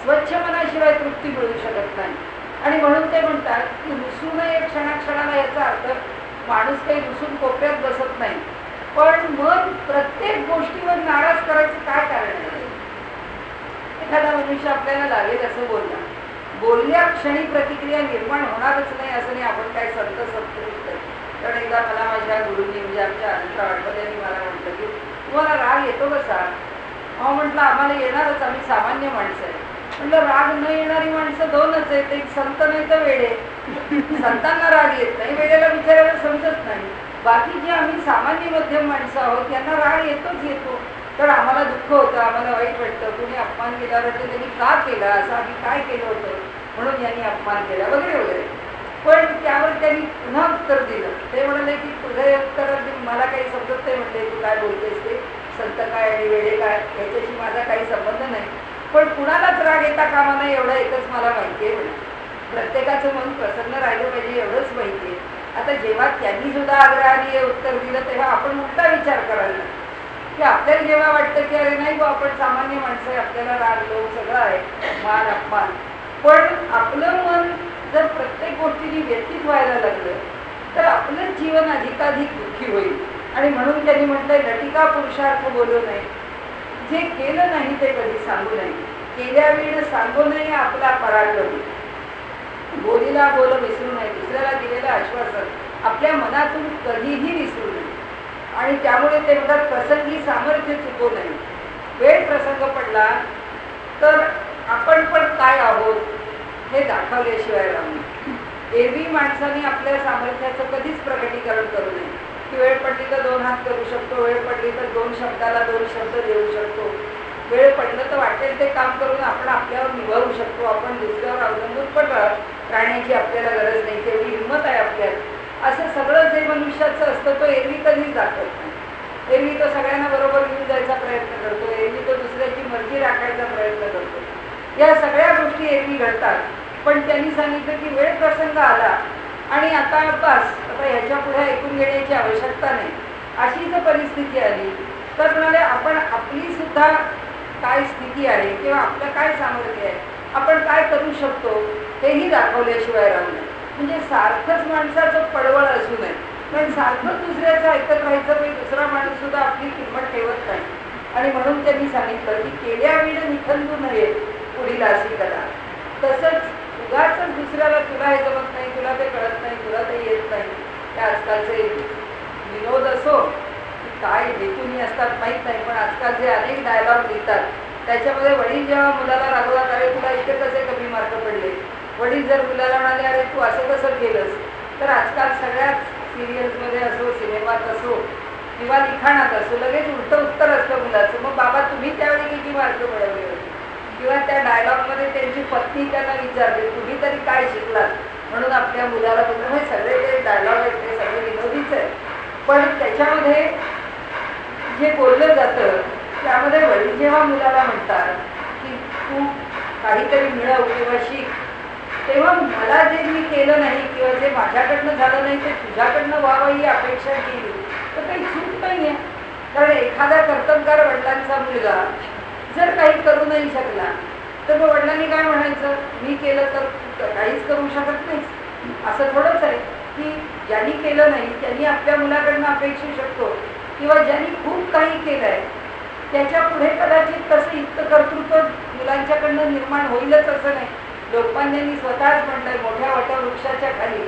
स्वच्छ मनाशिवाय तृप्ती मिळू शकत नाही. आणि म्हणून ते म्हणतात की रुसू नये क्षणाक्षणाला. याचा अर्थ माणूस काही रुसून कोपऱ्यात बसत नाही, पण मन प्रत्येक गोष्टीवर नाराज करायचं काय कारण आहे. एखादा मनुष्य आपल्याला लागेल असं बोलला, बोलल्या क्षणी प्रतिक्रिया निर्माण होणारच नाही असं नाही. आपण काय संत संतुष्ट. कारण एकदा मला माझ्या गुरुंनी म्हणजे आमच्या अनंतराव आठवले यांनी मला म्हटलं की तुम्हाला राग येतो कसा. म्हटलं आम्हाला येणारच, आम्ही सामान्य माणसं आहे. म्हटलं राग न येणारी माणसं दोनच आहेत, एक संत नाही तर वेडे. संतांना राग येत नाही, वेडेला विचारायला समजत नाही. बाकी जे आम्ही सामान्य मध्यम माणसं आहोत त्यांना राग येतोच येतो. तर आम्हाला दुःख होतं, आम्हाला वाईट वाटतं, कुणी अपमान केल्यावर त्यांनी का केला, असं आम्ही काय केलं होतं म्हणून यांनी अपमान केला वगैरे वगैरे. पण त्यावर त्यांनी पुन्हा उत्तर दिलं. ते म्हणाले की तुझं उत्तर मला काही समजत नाही. म्हणले तू काय बोलतेस ते, संत काय आणि वेडे काय याच्याशी माझा काही संबंध नाही. पण कुणालाच राग येता कामा नये एवढं एकच मला माहिती आहे. म्हणजे प्रत्येकाचं मन प्रसन्न राहिलं पाहिजे एवढंच माहिती आहे. आता जेव्हा त्यांनी सुद्धा आग्रहाने उत्तर दिलं तेव्हा आपण मोठा विचार करायला की आपल्याला जेव्हा वाटतं की अरे नाही बा आपण सामान्य माणसं आहे, आपल्याला राग लोक सगळं आहे, मान अपमान, पण आपलं मन जर प्रत्येक गोष्टीने व्यथित व्हायला लागलं तर आपलं जीवन अधिकाधिक दुःखी होईल. आणि म्हणून त्यांनी म्हटलंय लटिका पुरुषार्थ बोलू नये, जे केलं नाही ते कधी सांगू नये. केल्या वीण सांगू नये आपला पराक्रम, बोलीला बोल विसरू नये, दुसऱ्याला दिलेलं आश्वासन आपल्या मनातून कधीही विसरू नये. आणि त्यामुळे ते म्हणतात प्रसंगी सामर्थ्य चुकवू नये. वेळ प्रसंग पडला तर आपण पण काय आहोत हे दाखवल्याशिवाय राहू नये. एरवी माणसाने आपल्या सामर्थ्याचं कधीच प्रकटीकरण करू नये, की वेळ पडली तर 2 हात करू शकतो, वेळ पडली तर 2 शब्दाला 2 शब्द देऊ शकतो, वेळ पडलं तर वाटेल ते काम करून आपण आपल्यावर निभावू शकतो, आपण दुसऱ्यावर अवलंबून पण राहण्याची आपल्याला गरज नाही, तेवढी हिंमत आहे आपल्यात. असं सगळं जे मनुष्याचं असतं तो एरवी कधीच दाखवत नाही. एरवी तो सगळ्यांना बरोबर घेऊन जायचा प्रयत्न करतो, एरवी तो दुसऱ्याची मर्जी राखायचा प्रयत्न करतो. या सगळ्या गोष्टी एरवी घडतात. पण त्यांनी सांगितलं की वेळ प्रसंग आला आणि आता बस, आता ह्याच्या पुढे ऐकून घेण्याची आवश्यकता नाही, अशी जर परिस्थिती आली तर म्हणाले आपण आपली सुद्धा काय स्थिती आहे किंवा आपलं काय सामर्थ्य आहे, आपण काय करू शकतो हेही दाखवल्याशिवाय राहू नये. म्हणजे सारखंच माणसाचं पडवळ असू नये, पण सारखंच दुसऱ्याचं ऐकत राहायचं, पण दुसरा माणूस सुद्धा आपली किंमत ठेवत नाही. आणि म्हणून त्यांनी सांगितलं की केल्या वीण निखंदू नये पुढील अशी कला. तसंच उगाच दुसऱ्याला तुला हे जमत नाही, तुला ते कळत नाही, तुला ते येत नाही, ते आजकालचे विनोद असो की काय हेतूनी असतात माहीत नाही, पण आजकाल जे अनेक डायलॉग लिहितात त्याच्यामध्ये वडील जेव्हा मुलाला रागवतात, अरे तुला इतके कसे कमी मार्क पडले, वडील जर मुलाला म्हणाले अरे तू असं कसं केलंस, तर आजकाल सगळ्याच सिरियल्समध्ये असो, सिनेमात असो किंवा लिखाणात असो लगेच उलटं उत्तर असतं मुलाचं, मग बाबा तुम्ही त्यावेळी किती मार्क मिळवले होते, किंवा त्या डायलॉगमध्ये त्यांची पत्नी त्यांना विचारते तुम्ही तरी काय शिकलात, म्हणून आपल्या मुलाला बघून हे सगळे जे डायलॉग आहेत ते सगळे विनोदीच आहे. पण त्याच्यामध्ये जे बोललं जातं त्यामध्ये वडील जेव्हा मुलाला म्हणतात की तू काहीतरी मिळव किंवा शिक, तेव्हा मला जे मी केलं नाही किंवा जे माझ्याकडनं झालं नाही ते तुझ्याकडनं व्हावं ही अपेक्षा केली तर काही चूक नाही आहे. कारण एखादा कर्तबगार वडिलांचा मुलगा जर काही करू नाही शकला तर मग वडिलांनी काय म्हणायचं, मी केलं तर काहीच करू शकत नाहीस, असं थोडंच आहे की ज्यांनी केलं नाही त्यांनी आपल्या मुलाकडनं अपेक्षू शकतो, किंवा ज्यांनी खूप काही केलं आहे त्याच्या पुढे कदाचित तसं इतकं कर्तृत्व मुलांच्याकडनं निर्माण होईलच असं नाही. लोकमान्यांनी स्वतःच म्हटलंय मोठ्या वटवृक्षाच्या खाली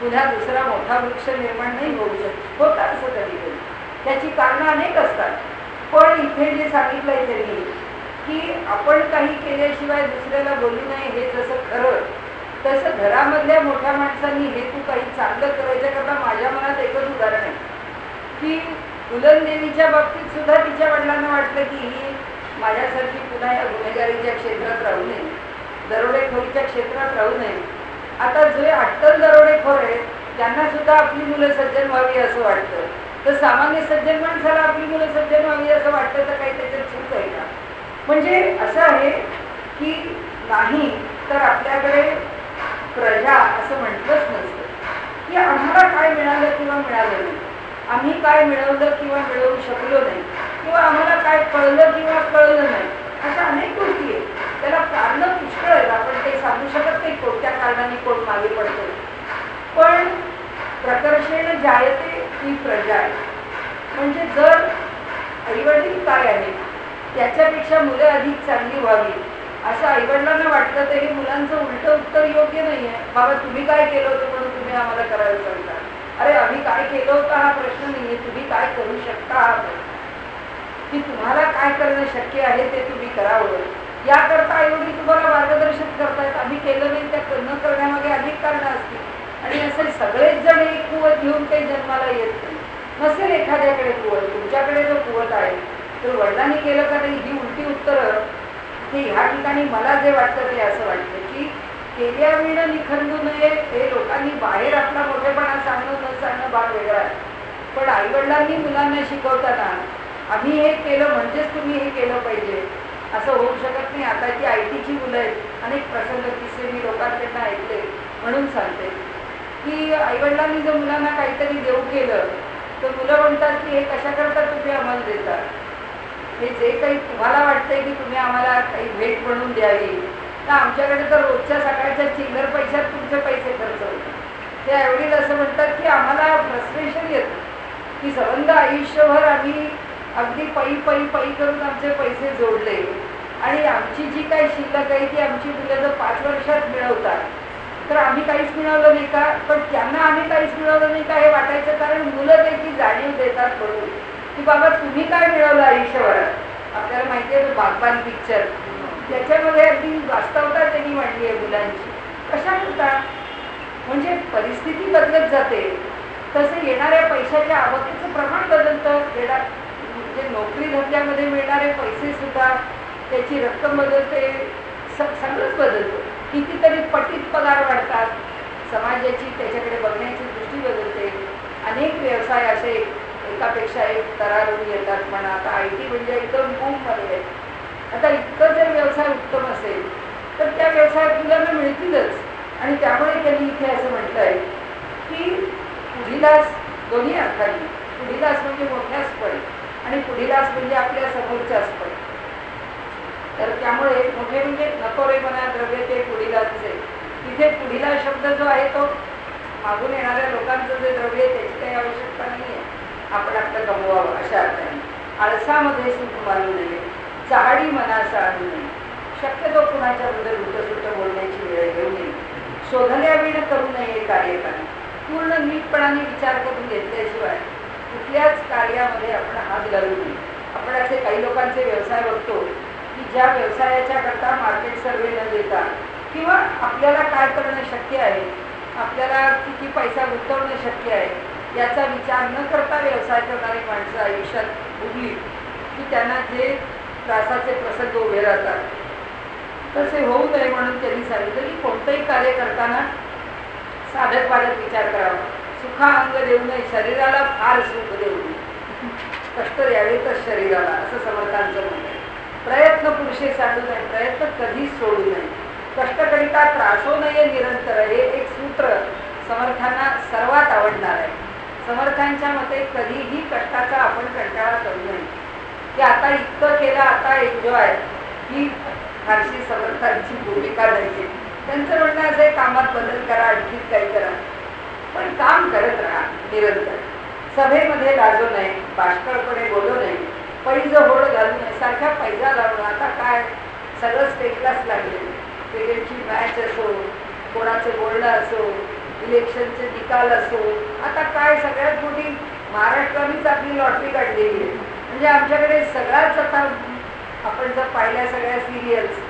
पुन्हा दुसरा मोठा वृक्ष निर्माण नाही होऊ शकत, होता असं कधी कधी, त्याची कारणं अनेक असतात. पण इथे जे सांगितलंय त्यांनी की आपण काही केल्याशिवाय दुसऱ्याला बोलू नये हे जसं खरं, तसं घरामधल्या मोठ्या माणसांनी हे तू काही चांगलं करायचं करता. माझ्या मनात एकच उदाहरण आहे की फुलन देवीच्या बाबतीत सुद्धा तिच्या वडिलांना वाटलं की ही माझ्यासारखी पुन्हा या गुन्हेगारीच्या क्षेत्रात राहू नये, दरोडेखोरीच्या क्षेत्रात राहू नये. आता जे अट्टल दरोडेखोर आहेत त्यांना सुद्धा आपली मुलं सज्जन व्हावी असं वाटतं, तर सामान्य सज्जन माणसाला आपली मुलं सज्जन व्हावी असं वाटतं तर काही त्याच्यात चूक आहे का? म्हणजे असं आहे की नाही तर आपल्याकडे प्रजा असं म्हटलंच नसतं की आम्हाला काय मिळालं किंवा मिळालं नाही, आम्ही काय मिळवलं किंवा मिळवू शकलो नाही, किंवा आम्हाला काय कळलं किंवा कळलं नाही, अशा अनेक गोष्टी आहेत. त्याला कारणं पुष्कळ आहेत, आपण ते सांगू शकत नाही कोणत्या कारणाने कोण मागे पडतो. पण प्रकर्षेण जायते ही प्रजा आहे. म्हणजे जर आईवडील काय आहे त्याच्यापेक्षा मुलं अधिक चांगली व्हावी असं आईवडिलांना वाटलं तरी मुलांचं उलटं उत्तर योग्य नाही आहे. बाबा तुम्ही काय केलं होतं म्हणून तुम्ही आम्हाला करायला सांगता, अरे आम्ही काय केलं होतं हा प्रश्न नाही आहे, तुम्ही काय करू शकता हा प्रश्न, की तुम्हाला काय करणं शक्य आहे ते तुम्ही करावं. याकरता आईवडील तुम्हाला मार्गदर्शन करतायत. आम्ही केलं नाही त्या न करण्यामागे अनेक कारणं असतील, आणि असे सगळेच जण एक कुवत घेऊन काही जन्माला येत नाही. नसेल एखाद्याकडे कुवत, तुमच्याकडे जो कुवत आहे तर वडिलांनी केलं का नाही ही उलटी उत्तरं की ह्या ठिकाणी मला जे वाटतं ते असं वाटतं की केल्या वीण निखंदू नये. हे लोकांनी बाहेर आपला मोठेपणा सांगणं न सांगणं भाग वेगळा आहे, पण आईवडिलांनी मुलांना शिकवताना आम्ही हे केलं म्हणजेच तुम्ही हे केलं पाहिजे असं होऊ शकत नाही. आता ती आयटीची मुलं आहेत, अनेक प्रसंग किस्से मी लोकांकडनं ऐकले म्हणून सांगते की आईवडिलांनी जर मुलांना काहीतरी देऊ केलं तर मुलं म्हणतात की हे कशा करता तुम्ही आम्हाला देता, हे जे काही तुम्हाला वाटतंय की तुम्ही आम्हाला काही भेट म्हणून द्यावी, तर आमच्याकडे तर रोजच्या सकाळच्या चिल्लर पैशात तुमचे पैसे खर्च होतात. ते आईवडील असं म्हणतात की आम्हाला फ्रस्ट्रेशन येतं की संबंध आयुष्यभर आम्ही अगदी पै करून आमचे पैसे जोडले आणि आमची जी काही शिल्लक आहे ती आमची मुलं जर 5 वर्षात मिळवतात तर आम्ही काहीच मिळवलं नाही का, पण त्यांना आम्ही काहीच मिळवलं नाही का हे वाटायचं. कारण मुलं त्याची जाणीव देतात म्हणून की बाबा तुम्ही काय मिळवलं आयुष्यभरात. आपल्याला माहिती आहे तो बागबान पिक्चर, त्याच्यामध्ये अगदी वास्तवता त्यांनी मांडली आहे मुलांची. कशा करता म्हणजे परिस्थिती बदलत जाते तसं येणाऱ्या पैशाच्या आवकेचं प्रमाण बदलतं. म्हणजे नोकरी धंद्यामध्ये मिळणारे पैसे सुद्धा, त्याची रक्कम बदलते, सगळंच बदलतं. कितीतरी पटीत पगार वाढतात, समाजाची त्याच्याकडे बघण्याची दृष्टी बदलते. अनेक व्यवसाय असे एकापेक्षा एक तरारून येतात म्हणा. आता IT म्हणजे एकदम बूममध्ये आहे. आता इतकं जर व्यवसाय उत्तम असेल तर त्या व्यवसायात मुलांना मिळतीलच. आणि त्यामुळे त्यांनी इथे असं म्हटलं आहे की पुढीलाच दोन्ही अर्थाने, पुढीलाच म्हणजे मोठ्याच पडे आणि पुढीलाच म्हणजे आपल्या समोरच्याच पडे. तर त्यामुळे मोठे म्हणजे नको रे म्हणा द्रव्य ते पुढीलाच आहे. तिथे पुढीला शब्द जो आहे तो मागून येणाऱ्या लोकांचं जे द्रव्य आहे त्याची काही आवश्यकता नाही आहे. आपण आपलं कमवावं अशा अर्थाने. आळसामध्ये सुख मानू नये, चहाडी मनाचा आणू नये, शक्यतो कुणाच्याबद्दल उलटसुलट बोलण्याची वेळ घेऊ नये, शोधल्या विण करू नये कार्यकाने. पूर्ण नीटपणाने विचार करून घेतल्याशिवाय कुठल्याच कार्यामध्ये आपण हात घालू नये. आपण असे काही लोकांचे व्यवसाय बघतो की ज्या व्यवसायाच्या करता मार्केट सर्वे न देता किंवा आपल्याला काय करणं शक्य आहे, आपल्याला किती पैसा गुंतवणं शक्य आहे याचा विचार न करता व्यवसाय करणारी माणसं आयुष्यात उरली की त्यांना जे त्रासाचे प्रसंग उभे राहतात तसे होऊ नये म्हणून त्यांनी सांगितलं की कोणतंही कार्य करताना साधक बाधक विचार करावा. सुखा अंग देऊ नये, शरीराला फार सुख देऊ नये, कष्ट द्यावे तर शरीराला, असं समर्थांचं म्हणणं आहे. प्रयत्न पुरुषे सांडू नये, प्रयत्न कधीच सोडू नये, कष्टकरिता त्रासो नये निरंतर, हे एक सूत्र समर्थांना सर्वात आवडणार आहे. समर्थांच्या मते कधीही कष्टाचा आपण कंटाळा करू नये की आता इतकं केलं आता एन्जॉय, ही फारशी समर्थांची भूमिका नाही. त्यांचं म्हणणं असं आहे कामात बदल करा, आणखी काही करा, पण काम करत राहा निरंतर. सभेमध्ये लाजू नये, बाष्कळपणे बोलू नये, पैज होड घालू नये, सारख्या पैजा लावणं. आता काय सगळं स्टेटलाच लागले. क्रिकेटची मॅच असो, कोणाचं बोलणं असो, इलेक्शनचे निकाल असो, आता काय सगळ्यात मोठी महाराष्ट्रानेच आपली लॉटरी काढलेली आहे. म्हणजे आमच्याकडे सगळ्याच आता आपण जर पाहिल्या सगळ्या सिरियल्स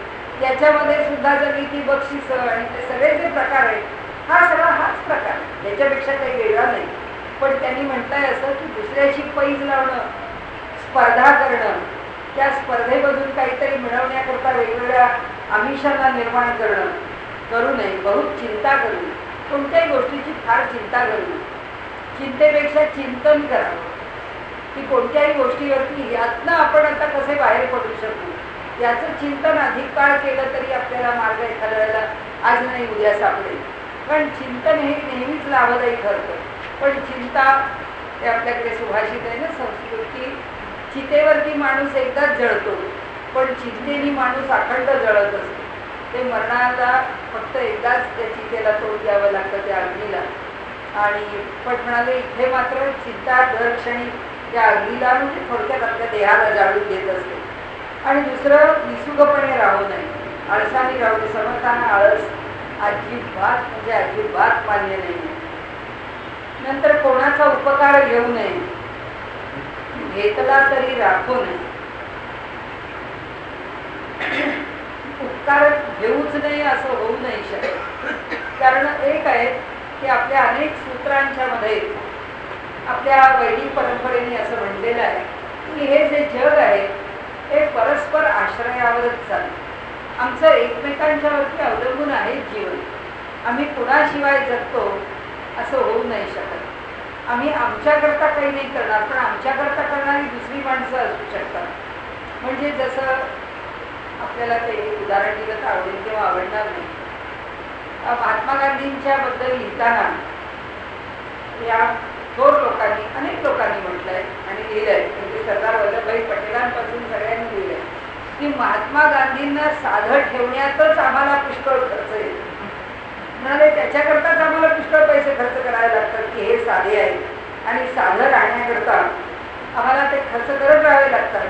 त्याच्यामध्ये सुद्धा जर नीती बक्षीस आणि ते सगळे जे प्रकार आहेत, हा सगळा हाच प्रकार, याच्यापेक्षा काही वेगळा नाही. पण त्यांनी म्हटलंय असं की दुसऱ्याची पैज लावणं, स्पर्धा करणं, त्या स्पर्धेमधून काहीतरी मिळवण्याकरता वेगवेगळ्या आमिषांना निर्माण करू नये. बहुत चिंता करू नये, कोणत्याही गोष्टीची फार चिंता करू नये. चिंतेपेक्षा चिंतन करावं की कोणत्याही गोष्टीवरती यातनं आपण आता कसे बाहेर पडू शकू याचं चिंतन अधिक काळ केलं तरी आपल्याला मार्ग एखाद्या वेळेला आज नाही उद्या सापडेल. पण चिंतन हे नेहमीच लाभदायी ठरतं. पण चिंता हे आपल्याकडे सुभाषित आहे ना संस्कृत, की चितेवरती माणूस एकदाच जळतो पण चिंतेनी माणूस अखंड जळत असतो. ते मरणाला फक्त एकदाच त्या चितेला तोड द्यावं लागतं त्या अग्नीला. आणि पण म्हणाले इथे मात्र चिंता दर क्षणी त्या अग्नीला म्हणजे थोडक्यात आपल्या देहाला जाळून देत असते. आणि दुसरं निसुगपणे राहू नये, आळसाने राहू नये. समर्थांना आळस अजिबात म्हणजे अजिबात मान्य नाही. नंतर कोणाचा उपकार घेऊ नये, घेतला तरी राखू नये. उपकार घेऊच नये असं होऊ नाही शकत. कारण एक आहे की आपल्या अनेक सूत्रांच्या मध्ये आपल्या वैदिक परंपरेने असं म्हणलेलं आहे की हे जे जग आहे हे परस्पर आश्रयावरच चालतं. आमचं एकमेकांच्यावरती अवलंबून आहे जीवन. आम्ही कुणाशिवाय जगतो असं होऊ नाही शकत. आम्ही आमच्याकरता काही नाही करणार, पण आमच्याकरता करणारी दुसरी माणसं असू शकतात. म्हणजे जसं आपल्याला ते उदाहरण दिलं तर आवडेल किंवा आवडणार नाही. महात्मा गांधींच्या बद्दल लिहिताना या थोर लोकांनी अनेक लोकांनी म्हटलंय आणि लिहिलंय, म्हणजे सरदार वल्लभभाई पटेलांपासून सगळ्यांनी लिहिलंय की महात्मा गांधींना साधं ठेवण्यातच आम्हाला पुष्कळ खर्च येतो. म्हणाले त्याच्याकरताच आम्हाला पुष्कळ पैसे खर्च करावे लागतात की हे साधे आहेत आणि साधं राहण्याकरता आम्हाला ते खर्च करत राहावे लागतात.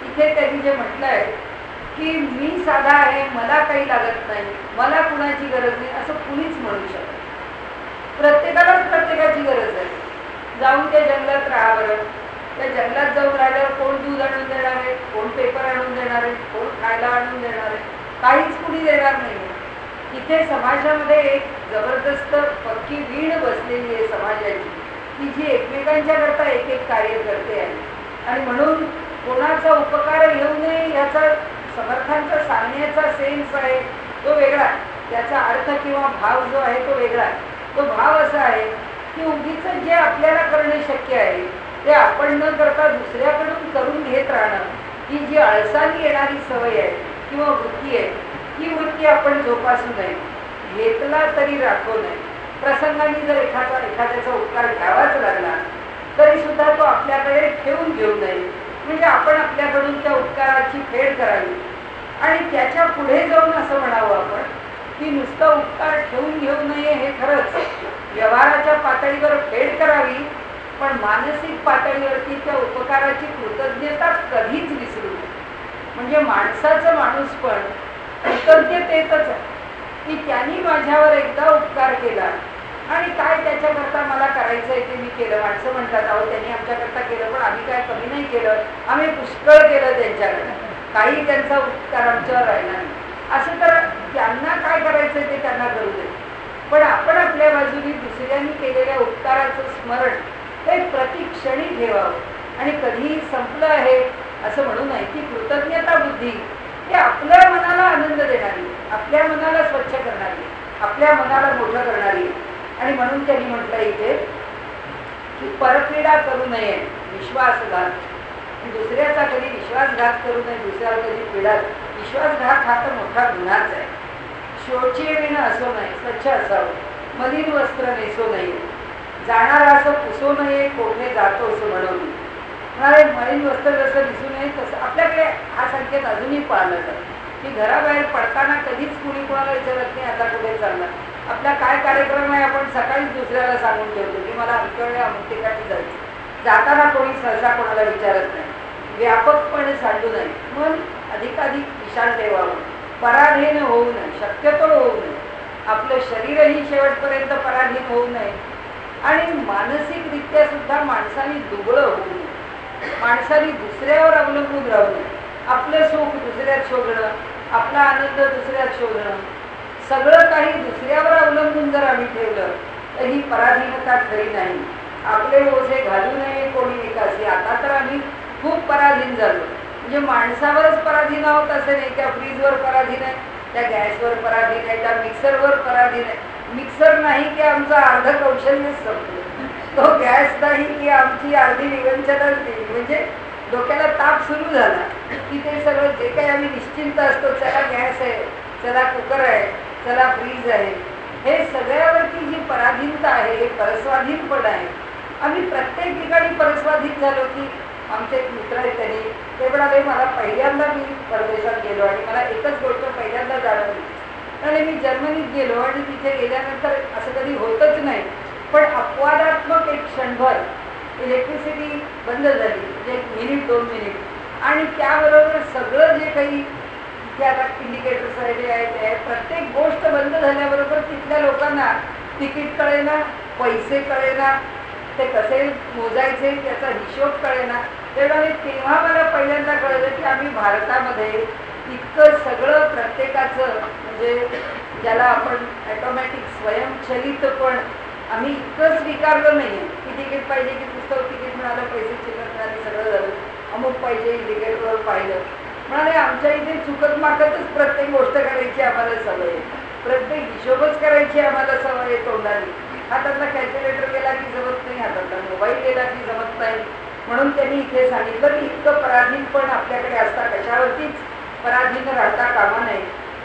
इथे त्यांनी जे म्हटलंय की मी साधा आहे, मला काही लागत नाही, मला कुणाची गरज नाही असं कुणीच म्हणू शकत. प्रत्येकालाच प्रत्येकाची गरज आहे. जाऊन त्या जंगलात राहा बरं. त्या जंगलात जाऊन राहिल्यावर कोण दूध आणून देणार आहे, कोण पेपर आणून देणार आहे, कोण खायला आणून देणार आहे, काहीच कुणी देणार नाही. इथे समाजामध्ये एक जबरदस्त पक्की वीण बसलेली आहे समाजाची, की जी एकमेकांच्या करता एक एक कार्य करते आहे. आणि म्हणून कोणाचा उपकार घेऊ नये याचा समर्थांचा सांगण्याचा सेन्स आहे तो वेगळा, त्याचा अर्थ किंवा भाव जो आहे तो वेगळा. तो भाव असा आहे की उगीच जे आपल्याला करणे शक्य आहे ते आपण न करता दुसऱ्याकडून करून घेत राहणं, ही जी आळसाने येणारी सवय आहे किंवा वृत्ती आहे, ही वृत्ती आपण जोपासू नये. घेतला तरी राखू नये. प्रसंगाने जर एखाद्याचा उपकार घ्यावाच लागला तरी सुद्धा तो आपल्याकडे ठेवून घेऊ नये. म्हणजे आपण आपल्याकडून त्या उपकाराची फेड करावी आणि त्याच्या पुढे जाऊन असं म्हणावं आपण की नुसतं उपकार ठेवून घेऊ नये. हे खरंच व्यवहाराच्या पातळीवर फेड करावी, पण मानसिक पातळीवरती त्या उपकाराची कृतज्ञता कधीच विसरू नये. म्हणजे माणसाचं माणूस पण कृतज्ञतेतच आहे की त्यांनी माझ्यावर एकदा उपकार केला आणि काय त्याच्याकरता मला करायचं आहे ते मी केलं. माणसं म्हणतात अहो त्यांनी आमच्याकरता केलं पण आम्ही काय कमी नाही केलं, आम्ही पुष्कळ केलं त्यांच्याकडे, काही त्यांचा उपकार आमच्यावर राहिला नाही. असं तर त्यांना काय करायचं ते त्यांना करू दे, पण आपण आपल्या बाजूने दुसऱ्यांनी केलेल्या उपकाराचं स्मरण हे प्रतिक्षणी ठेवावं आणि कधीही संपलं आहे असं म्हणू नये. की कृतज्ञता बुद्धी हे आपल्या मनाला आनंद देणारी, आपल्या मनाला स्वच्छ करणारी, आपल्या मनाला मोठं करणारी. आणि म्हणून त्यांनी म्हटलं इथे की परपीडा करू नये, विश्वासघात, दुसऱ्याचा कधी विश्वासघात करू नये, दुसऱ्याला कधी पीडा. विश्वासघात हा तर मोठा गुन्हाच आहे. शोचीवीण असो नये, स्वच्छ असावं, मलिन वस्त्र नेसो नये, जाणारा असं पुसू नये, कोठे जातो असं म्हणून म्हणाले. मलिन वस्त्र जसं दिसू नये तसं आपल्याकडे हा संकेत अजूनही पाळला जातो की घराबाहेर पडताना कधीच कुणी कोणाला विचारत नाही आता कुठे चालणार, आपला काय कार्यक्रम आहे आपण सकाळीच दुसऱ्याला सांगून ठेवतो की मला अमक्या अमुक ठिकाणी जायचं. जाताना कोणी सहसा कोणाला विचारत नाही. व्यापकपणे सांडू नये, मन अधिकाधिक विशाल ठेवावं, पराधीन होऊ नये, शक्यतो होऊ नये. आपलं शरीरही शेवटपर्यंत पराधीन होऊ नये आणि मानसिकरित्या सुद्धा माणसाने दुबळं होऊ नये. माणसाने दुसऱ्यावर अवलंबून राहू नये. आपलं सुख दुसऱ्यात शोधणं, आपला आनंद दुसऱ्यात शोधणं, सगळं काही दुसऱ्यावर अवलंबून जर आम्ही ठेवलं तर ही पराधीनता खरी नाही. आपले ओझे घालू नये कोणी एकाशी. आता तर आम्ही खूप पराधीन झालो, म्हणजे माणसावरच पराधीन आहोत असं नाही. त्या फ्रीजवर पराधीन आहे, त्या गॅसवर पराधीन आहे, त्या मिक्सरवर पराधीन आहे. मिक्सर नाही की आमचं अर्ध कौशल्यच संपलं, तो गॅस नाही की आमची अर्धी विवंचनाच गेली. म्हणजे डोक्याला ताप सुरू झाला की ते सगळं जे काही आम्ही निश्चिंत असतो, चला गॅस आहे, चला कुकर आहे, चला फ्रीज आहे, हे सगळ्यावरती जी पराधीनता आहे, हे परस्वाधीनपण आहे. आम्ही प्रत्येक ठिकाणी परस्वाधीन झालो. की आमचे एक मित्र आहेत त्यांनी ते म्हणाले मला पहिल्यांदा मी परदेशात गेलो आणि मला एकच गोष्ट पहिल्यांदा जाणवली. आणि मी जर्मनीत गेलो आणि तिथे गेल्यानंतर असं कधी होतच नाही, पण अपवादात्मक एक क्षणभर इलेक्ट्रिसिटी बंद झाली, म्हणजे 1 मिनिट 2 मिनिट, आणि त्याबरोबर सगळं जे काही जे आता इंडिकेटर्स आहेत प्रत्येक गोष्ट बंद झाल्याबरोबर तिथल्या लोकांना तिकीट कळेना, पैसे कळेना, ते कसे मोजायचे त्याचा हिशोब कळेना. तेव्हा मला पहिल्यांदा कळलं की आम्ही भारतामध्ये इतकं सगळं प्रत्येकाचं, म्हणजे ज्याला आपण ॲटोमॅटिक स्वयंचलित, पण आम्ही इतकं स्वीकारलं नाही आहे की तिकीट पाहिजे की पुस्तक तिकीट मिळालं, पैसे चिल्लर मिळाले, सगळं झालं, अमुक पाहिजे इंडिकेटरवर पाहिलं. म्हणाले आमच्या इथे चुकत माकतच प्रत्येक गोष्ट करायची आम्हाला सवय आहे, प्रत्येक हिशोबच करायची आम्हाला सवय आहे तोंडाने. हातातला कॅल्क्युलेटर गेला की जमत नाही, हातातला मोबाईल गेला की जमत नाही. म्हणून त्यांनी इथे सांगितलं की इतकं पराधीनपण आपल्याकडे असता कशावरतीच पराधीन राहता कामा नये.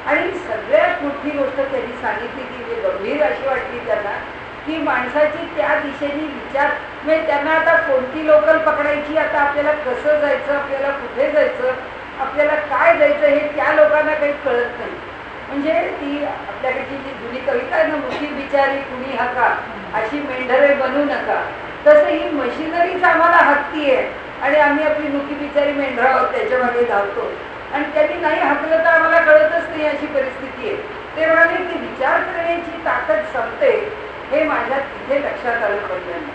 आणि सगळ्यात मोठी गोष्ट त्यांनी सांगितली की जे गंभीर अशी वाटली त्यांना की माणसाची त्या दिशेने विचार, म्हणजे त्यांना आता कोणती लोकल पकडायची, आता आपल्याला कसं जायचं, आपल्याला कुठे जायचं, आपल्याला काय जायचं हे त्या लोकांना काही कळत नाही. म्हणजे ती आपल्याकडची जी जुनी कविता आहे ना, मुठी बिचारी कुणी हाका, अशी मेंढरे बनू नका, तसं ही मशिनरीच आम्हाला हत्ती आहे आणि आम्ही आपली मुठी बिचारी मेंढरा आहोत त्याच्या मागे धावतो. आणि त्यांनी नाही हाकलं तर आम्हाला कळतच नाही अशी परिस्थिती आहे. ते म्हणाले की विचार करण्याची ताकद संपते हे माझ्या तिथे लक्षात आलं पहिल्यांदा,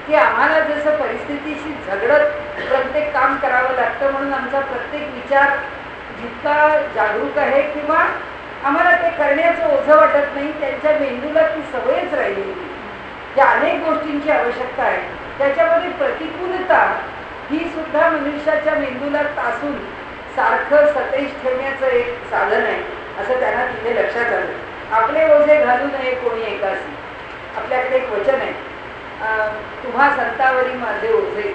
की आम्हाला जसं परिस्थितीशी झगडत प्रत्येक काम करावं लागतं, म्हणून आमचा प्रत्येक विचार जितका जागरूक आहे किंवा आम्हाला ते करण्याचं ओझं वाटत नाही, त्यांच्या मेंदूला ती सवयच राहिलेली. ज्या अनेक गोष्टींची आवश्यकता आहे त्याच्यामध्ये प्रतिकूलता ही सुद्धा मनुष्याच्या मेंदूला तासून सारखं सतेज ठेवण्याचं एक साधन आहे असं त्यांना तिथे लक्षात आलं. आपले ओझे घालू नये कोणी एकासी. आपल्याकडे एक वचन आहे, तुम्हा संतावरी माझे ओझे,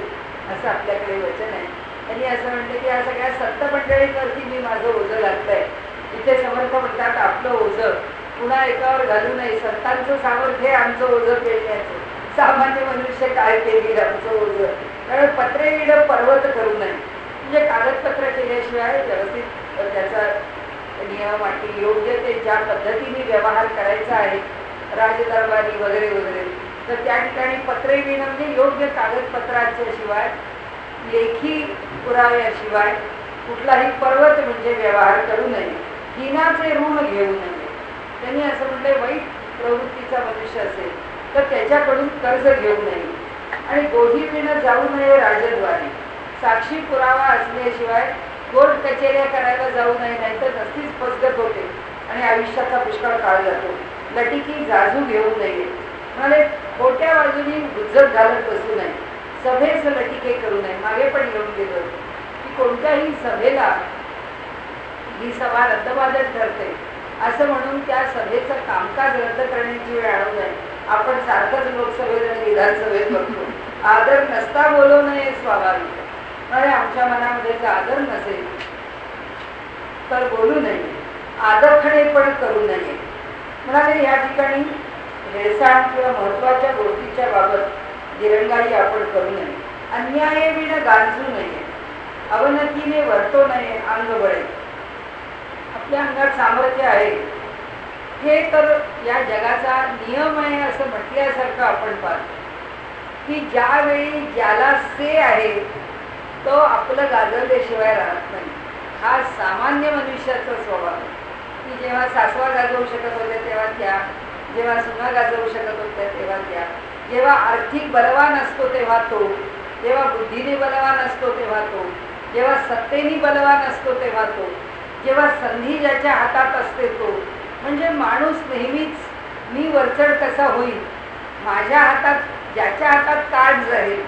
असं आपल्याकडे वचन आहे. त्यांनी असं म्हटलं की या सगळ्या संत मंडळींवरती मी माझं ओझं घालतंय. इथे समर्थ म्हणतात आपलं ओझं पुन्हा एकावर घालू नये. संतांचं सामर्थ्य आमचं ओझं पेलण्याचं, सामान्य मनुष्य काय केली आमचं ओझं. कारण पत्रे विड पर्वत करू नये, म्हणजे कागदपत्र केल्याशिवाय व्यवस्थित त्याचा नियम अटी योग्य ते ज्या पद्धतीने व्यवहार करायचा आहे राजदरबारी वगैरे वगैरे, तर त्या ठिकाणी पत्रे विणं म्हणजे योग्य कागदपत्राच्या शिवाय लेखी पुराव्याशिवाय कुठलाही पर्वत म्हणजे व्यवहार करू नये. हिनाचे ऋण घेऊ नये. त्यांनी असं म्हटलंय वाईट प्रवृत्तीचा मनुष्य असेल तर त्याच्याकडून कर्ज घेऊ नये. आणि गोही विणं जाऊ नये राजद्वारी. साक्षी पुरावा असल्याशिवाय कोर्ट कचेऱ्या करायला जाऊ नये, नाहीतर नसतीच फसगत होते आणि आयुष्याचा पुष्कळ काळ जातो. लटिकी जाजू घेऊ नये. म्हणाले खोट्या बाजूनी गुज्जत घालत बसू नये. सभेस लटिके करू नये. मागे पण येऊन गेलो की कोणत्याही सभेला ही सभा रद्दबातल ठरते असं म्हणून त्या सभेचं कामकाज रद्द करण्याची वेळ आणू नये. आपण सारखंच लोकसभेत आणि विधानसभेत बघतो. आदर नसता बोलू नये स्वाभाविक. म्हणजे आमच्या मनामध्ये जर आदर नसेल तर बोलू नये. आदखणे पण करू नये. म्हणाले या ठिकाणी हेळसाण किंवा महत्वाच्या गोष्टीच्या बाबत दिरंगाई आपण करू नये. अन्याय विण गांजू नये. अवनतीने वर्तो नये अंग बळे. आपल्या अंगात सामर्थ्य आहे हे तर या जगाचा नियम आहे असं म्हटल्यासारखं आपण पाहतो की ज्यावेळी ज्याला से आहे तो आपलं गाजवल्याशिवाय राहत नाही. हा सामान्य मनुष्याचा स्वभाव आहे की जेव्हा सासवा गाजवू शकत होते तेव्हा त्या, जेव्हा सुना गाजवू शकत होत्या तेव्हा त्या, जेव्हा आर्थिक बलवान असतो तेव्हा तो, जेव्हा बुद्धीने बलवान असतो तेव्हा तो, जेव्हा सत्तेने बलवान असतो तेव्हा तो, जेव्हा संधी ज्याच्या हातात असते तो. म्हणजे माणूस नेहमीच मी वरचढ कसा होईल, माझ्या हातात, ज्याच्या हातात कार्ड्स आहेत,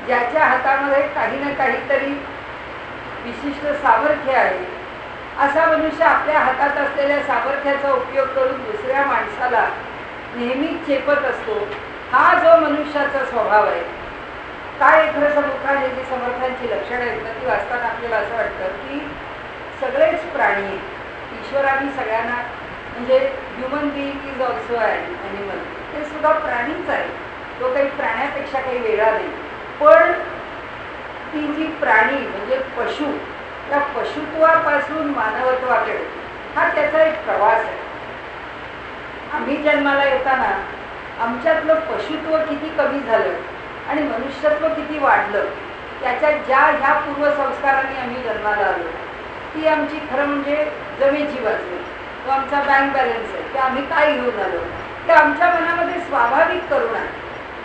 ज्याच्या हातामध्ये काही ना काहीतरी विशिष्ट सामर्थ्य आहे, असा मनुष्य आपल्या हातात असलेल्या सामर्थ्याचा उपयोग करून दुसऱ्या माणसाला नेहमीच चेपत असतो. हा जो मनुष्याचा स्वभाव आहे. काय खरं समुखाने जी समर्थांची लक्षणं आहेत ना ती वाचताना आपल्याला असं वाटतं की सगळेच प्राणी आहेत. ईश्वराने सगळ्यांना, म्हणजे human being is also animal, ते सुद्धा प्राणीच आहे. तो काही प्राण्यापेक्षा काही वेगळा नाही. पण ती जी प्राणी म्हणजे पशु, त्या पशुत्वापासून मानवत्वाकडे हा त्याचा एक प्रवास आहे. आम्ही जन्माला येताना आमच्यातलं पशुत्व किती कमी झालं आणि मनुष्यत्व किती वाढलं, त्याच्या ज्या ह्या पूर्वसंस्कारांनी आम्ही जन्माला आलो ती आमची खरं म्हणजे जमेची बाजू. तो आमचा बँक बॅलन्स आहे. ते आम्ही काय घेऊन आलो, ते आमच्या मनामध्ये स्वाभाविक करुणा,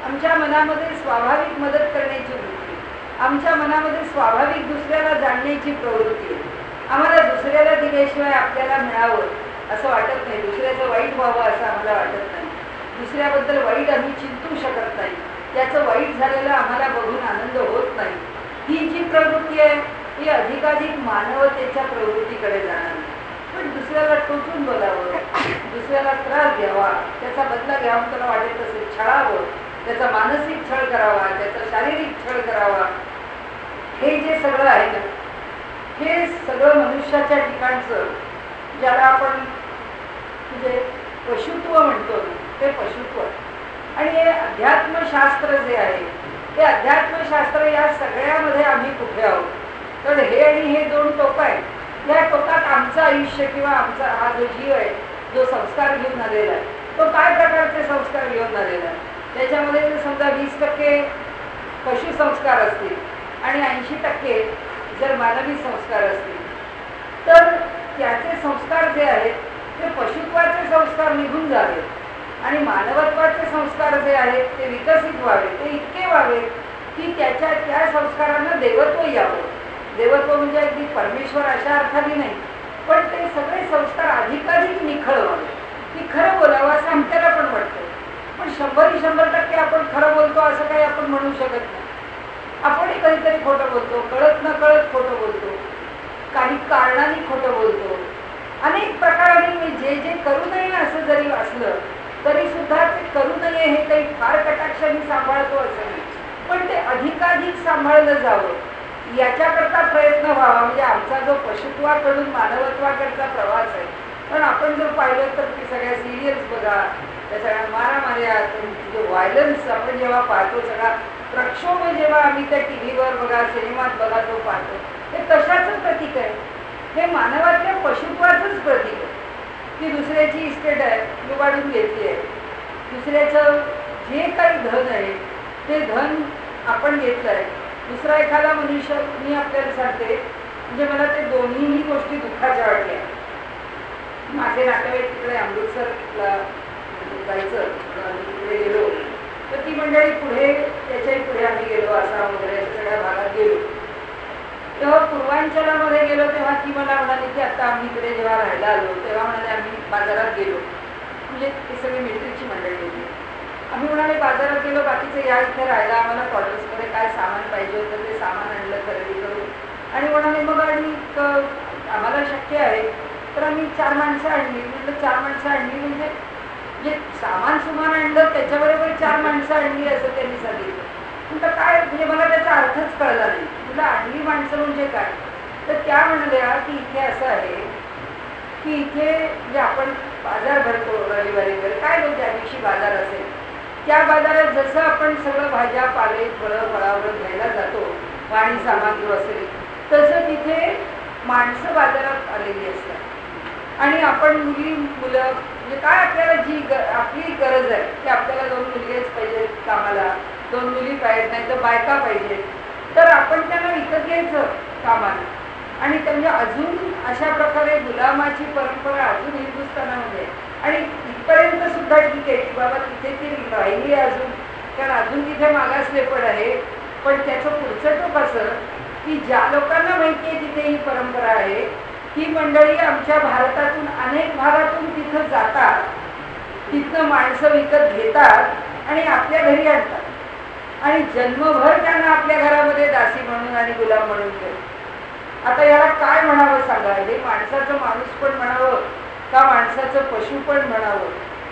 आमच्या मनामध्ये स्वाभाविक मदत करण्याची वृत्ती, आमच्या मनामध्ये स्वाभाविक दुसऱ्याला जाणण्याची प्रवृत्ती आहे. आम्हाला दुसऱ्याला दिल्याशिवाय आपल्याला मिळावं असं वाटत नाही. दुसऱ्याचं वाईट व्हावं असं आम्हाला वाटत नाही. दुसऱ्याबद्दल वाईट आम्ही चिंतू शकत नाही. त्याचं वाईट झालेलं आम्हाला बघून आनंद होत नाही. ही जी प्रवृत्ती आहे ही अधिकाधिक मानवतेच्या प्रवृत्तीकडे जाणार. पण दुसऱ्याला टोचून बोलावं, दुसऱ्याला त्रास द्यावा, त्याचा बदला घ्यावा त्याला वाटेल तसे छळावं, त्याचा मानसिक छळ करावा, त्याचा शारीरिक छळ करावा, हे जे सगळं आहे ना हे सगळं मनुष्याच्या ठिकाणचं, ज्याला आपण म्हणजे पशुत्व म्हणतो ते पशुत्व. आणि हे अध्यात्मशास्त्र जे आहे ते अध्यात्मशास्त्र या सगळ्यामध्ये आम्ही कुठे आहोत. तर हे आणि हे दोन टोकं आहेत. या टोकात आमचं आयुष्य किंवा आमचा हा जो जीव आहे जो संस्कार घेऊन आलेला आहे तो काय प्रकारचे संस्कार घेऊन आलेला आहे. त्याच्यामध्ये जर समजा 20% पशुसंस्कार असतील आणि 80% जर मानवी संस्कार असतील तर त्याचे संस्कार जे आहेत ते पशुत्वाचे संस्कार निघून जावेत आणि मानवत्वाचे संस्कार जे आहेत ते विकसित व्हावे, ते इतके व्हावेत की त्याच्या त्या संस्कारांना देवत्व यावं. देवत्व म्हणजे अगदी परमेश्वर अशा अर्थाने नाही, पण ते सगळे संस्कार अधिकाधिक निखळ व्हावे, की खरं बोलावं असं आमच्याला पण वाटतं. पण 100% आपण खरं बोलतो असं काही आपण म्हणू शकत नाही. आपणही कधीतरी खोटं बोलतो, कळत न कळत खोटं बोलतो, काही कारणाने खोटं बोलतो, अनेक प्रकारांनी. जे जे करू नये असं जरी असलं तरी सुद्धा ते करू नये हे काही फार कटाक्षाने सांभाळतो असं नाही, पण ते अधिकाधिक सांभाळलं जावं याच्याकरता प्रयत्न व्हावा. म्हणजे आमचा जो पशुत्वाकडून मानवत्वाकडचा प्रवास आहे. पण आपण जर पाहिलं तर ती सगळ्या सिरियल्स बघा, त्या सगळ्या मारामाऱ्या, जो व्हायलन्स आपण जेव्हा पाहतो, सगळा प्रक्षोभ जेव्हा आम्ही त्या TV वर बघा, सिनेमात बघा तो पाहतो, हे कशाचं प्रतीक आहे? हे मानवाच्या पशुत्वाचंच प्रतीक आहे की दुसऱ्याची इस्टेट आहे लुबाडून घेतली आहे, दुसऱ्याचं जे काही धन आहे ते धन आपण घेतलं आहे. दुसरा एखादा मनुष्य, मी आपल्याला सांगते, म्हणजे मला ते दोन्हीही गोष्टी दुःखाच्या वाटल्या. माझे नातेवाईक तिकडे अमृतसरला जायचं, तिकडे गेलो तर ती मंडळी पुढे, त्याच्याही पुढे आम्ही गेलो, आसाम वगैरे अशा सगळ्या भागात गेलो. तेव्हा पूर्वांचलामध्ये गेलो तेव्हा ती मला म्हणाली की आता आम्ही इकडे जेव्हा राहायला आलो तेव्हा म्हणाले आम्ही बाजारात गेलो, म्हणजे ती सगळी मिलिटरीची मंडळी होती. आम्ही म्हणाले बाजारात गेलो, बाकीचे या इथे राहायला, आम्हाला क्वार्टर्समध्ये काय सामान पाहिजे होतं ते सामान आणलं खरेदी करून. आणि म्हणाले मग आणि आम्हाला शक्य आहे तर आम्ही 4 माणसं आणली. म्हटलं 4 माणसं आणली म्हणजे जे सामान सुमान आणलं त्याच्याबरोबर 4 माणसं आणली असं त्यांनी सांगितलं. म्हटलं काय, म्हणजे मला त्याचा अर्थच कळला नाही. तुला आणली माणसं म्हणजे काय? तर त्या म्हणल्या की इथे असं आहे की इथे म्हणजे आपण बाजार भरतो रविवारी वगैरे, काय लोक ज्या दिवशी बाजार असेल त्या बाजारात जसं आपण सगळं भाज्या, पाले, फळं, फळावळ घ्यायला जातो, पाणी, सामान, ग्रॉसरी, तसं तिथे माणसं बाजारात आलेली असतात. आणि आपण मुलं म्हणजे काय आपल्याला जी आपली गरज आहे की आपल्याला 2 मुलगेच पाहिजेत कामाला, 2 मुली पाहिजेत, नाही तर बायका पाहिजेत, तर आपण त्यांना विकत घ्यायचं कामाला. आणि म्हणजे अजून अशा प्रकारे गुलामाची परंपरा अजून हिंदुस्थानामध्ये, आणि इथपर्यंत सुद्धा ठीक आहे की बाबा तिथे ती राहिली आहे अजून, कारण अजून तिथे मागासलेपण आहे. पण त्याचं पुढचं टोक असं की ज्या लोकांना माहिती आहे तिथे ही परंपरा आहे, ही मंडळी आमच्या भारतातून अनेक भागातून तिथं जातात, तिथनं माणसं विकत घेतात आणि आपल्या घरी आणतात, आणि जन्मभर त्यांना आपल्या घरामध्ये दासी म्हणून आणि गुलाम म्हणून ठेवतात. आता याला काय म्हणावं सांगा? हे माणसाचं माणूस पण म्हणावं का माणसाचं पशु पण म्हणावं?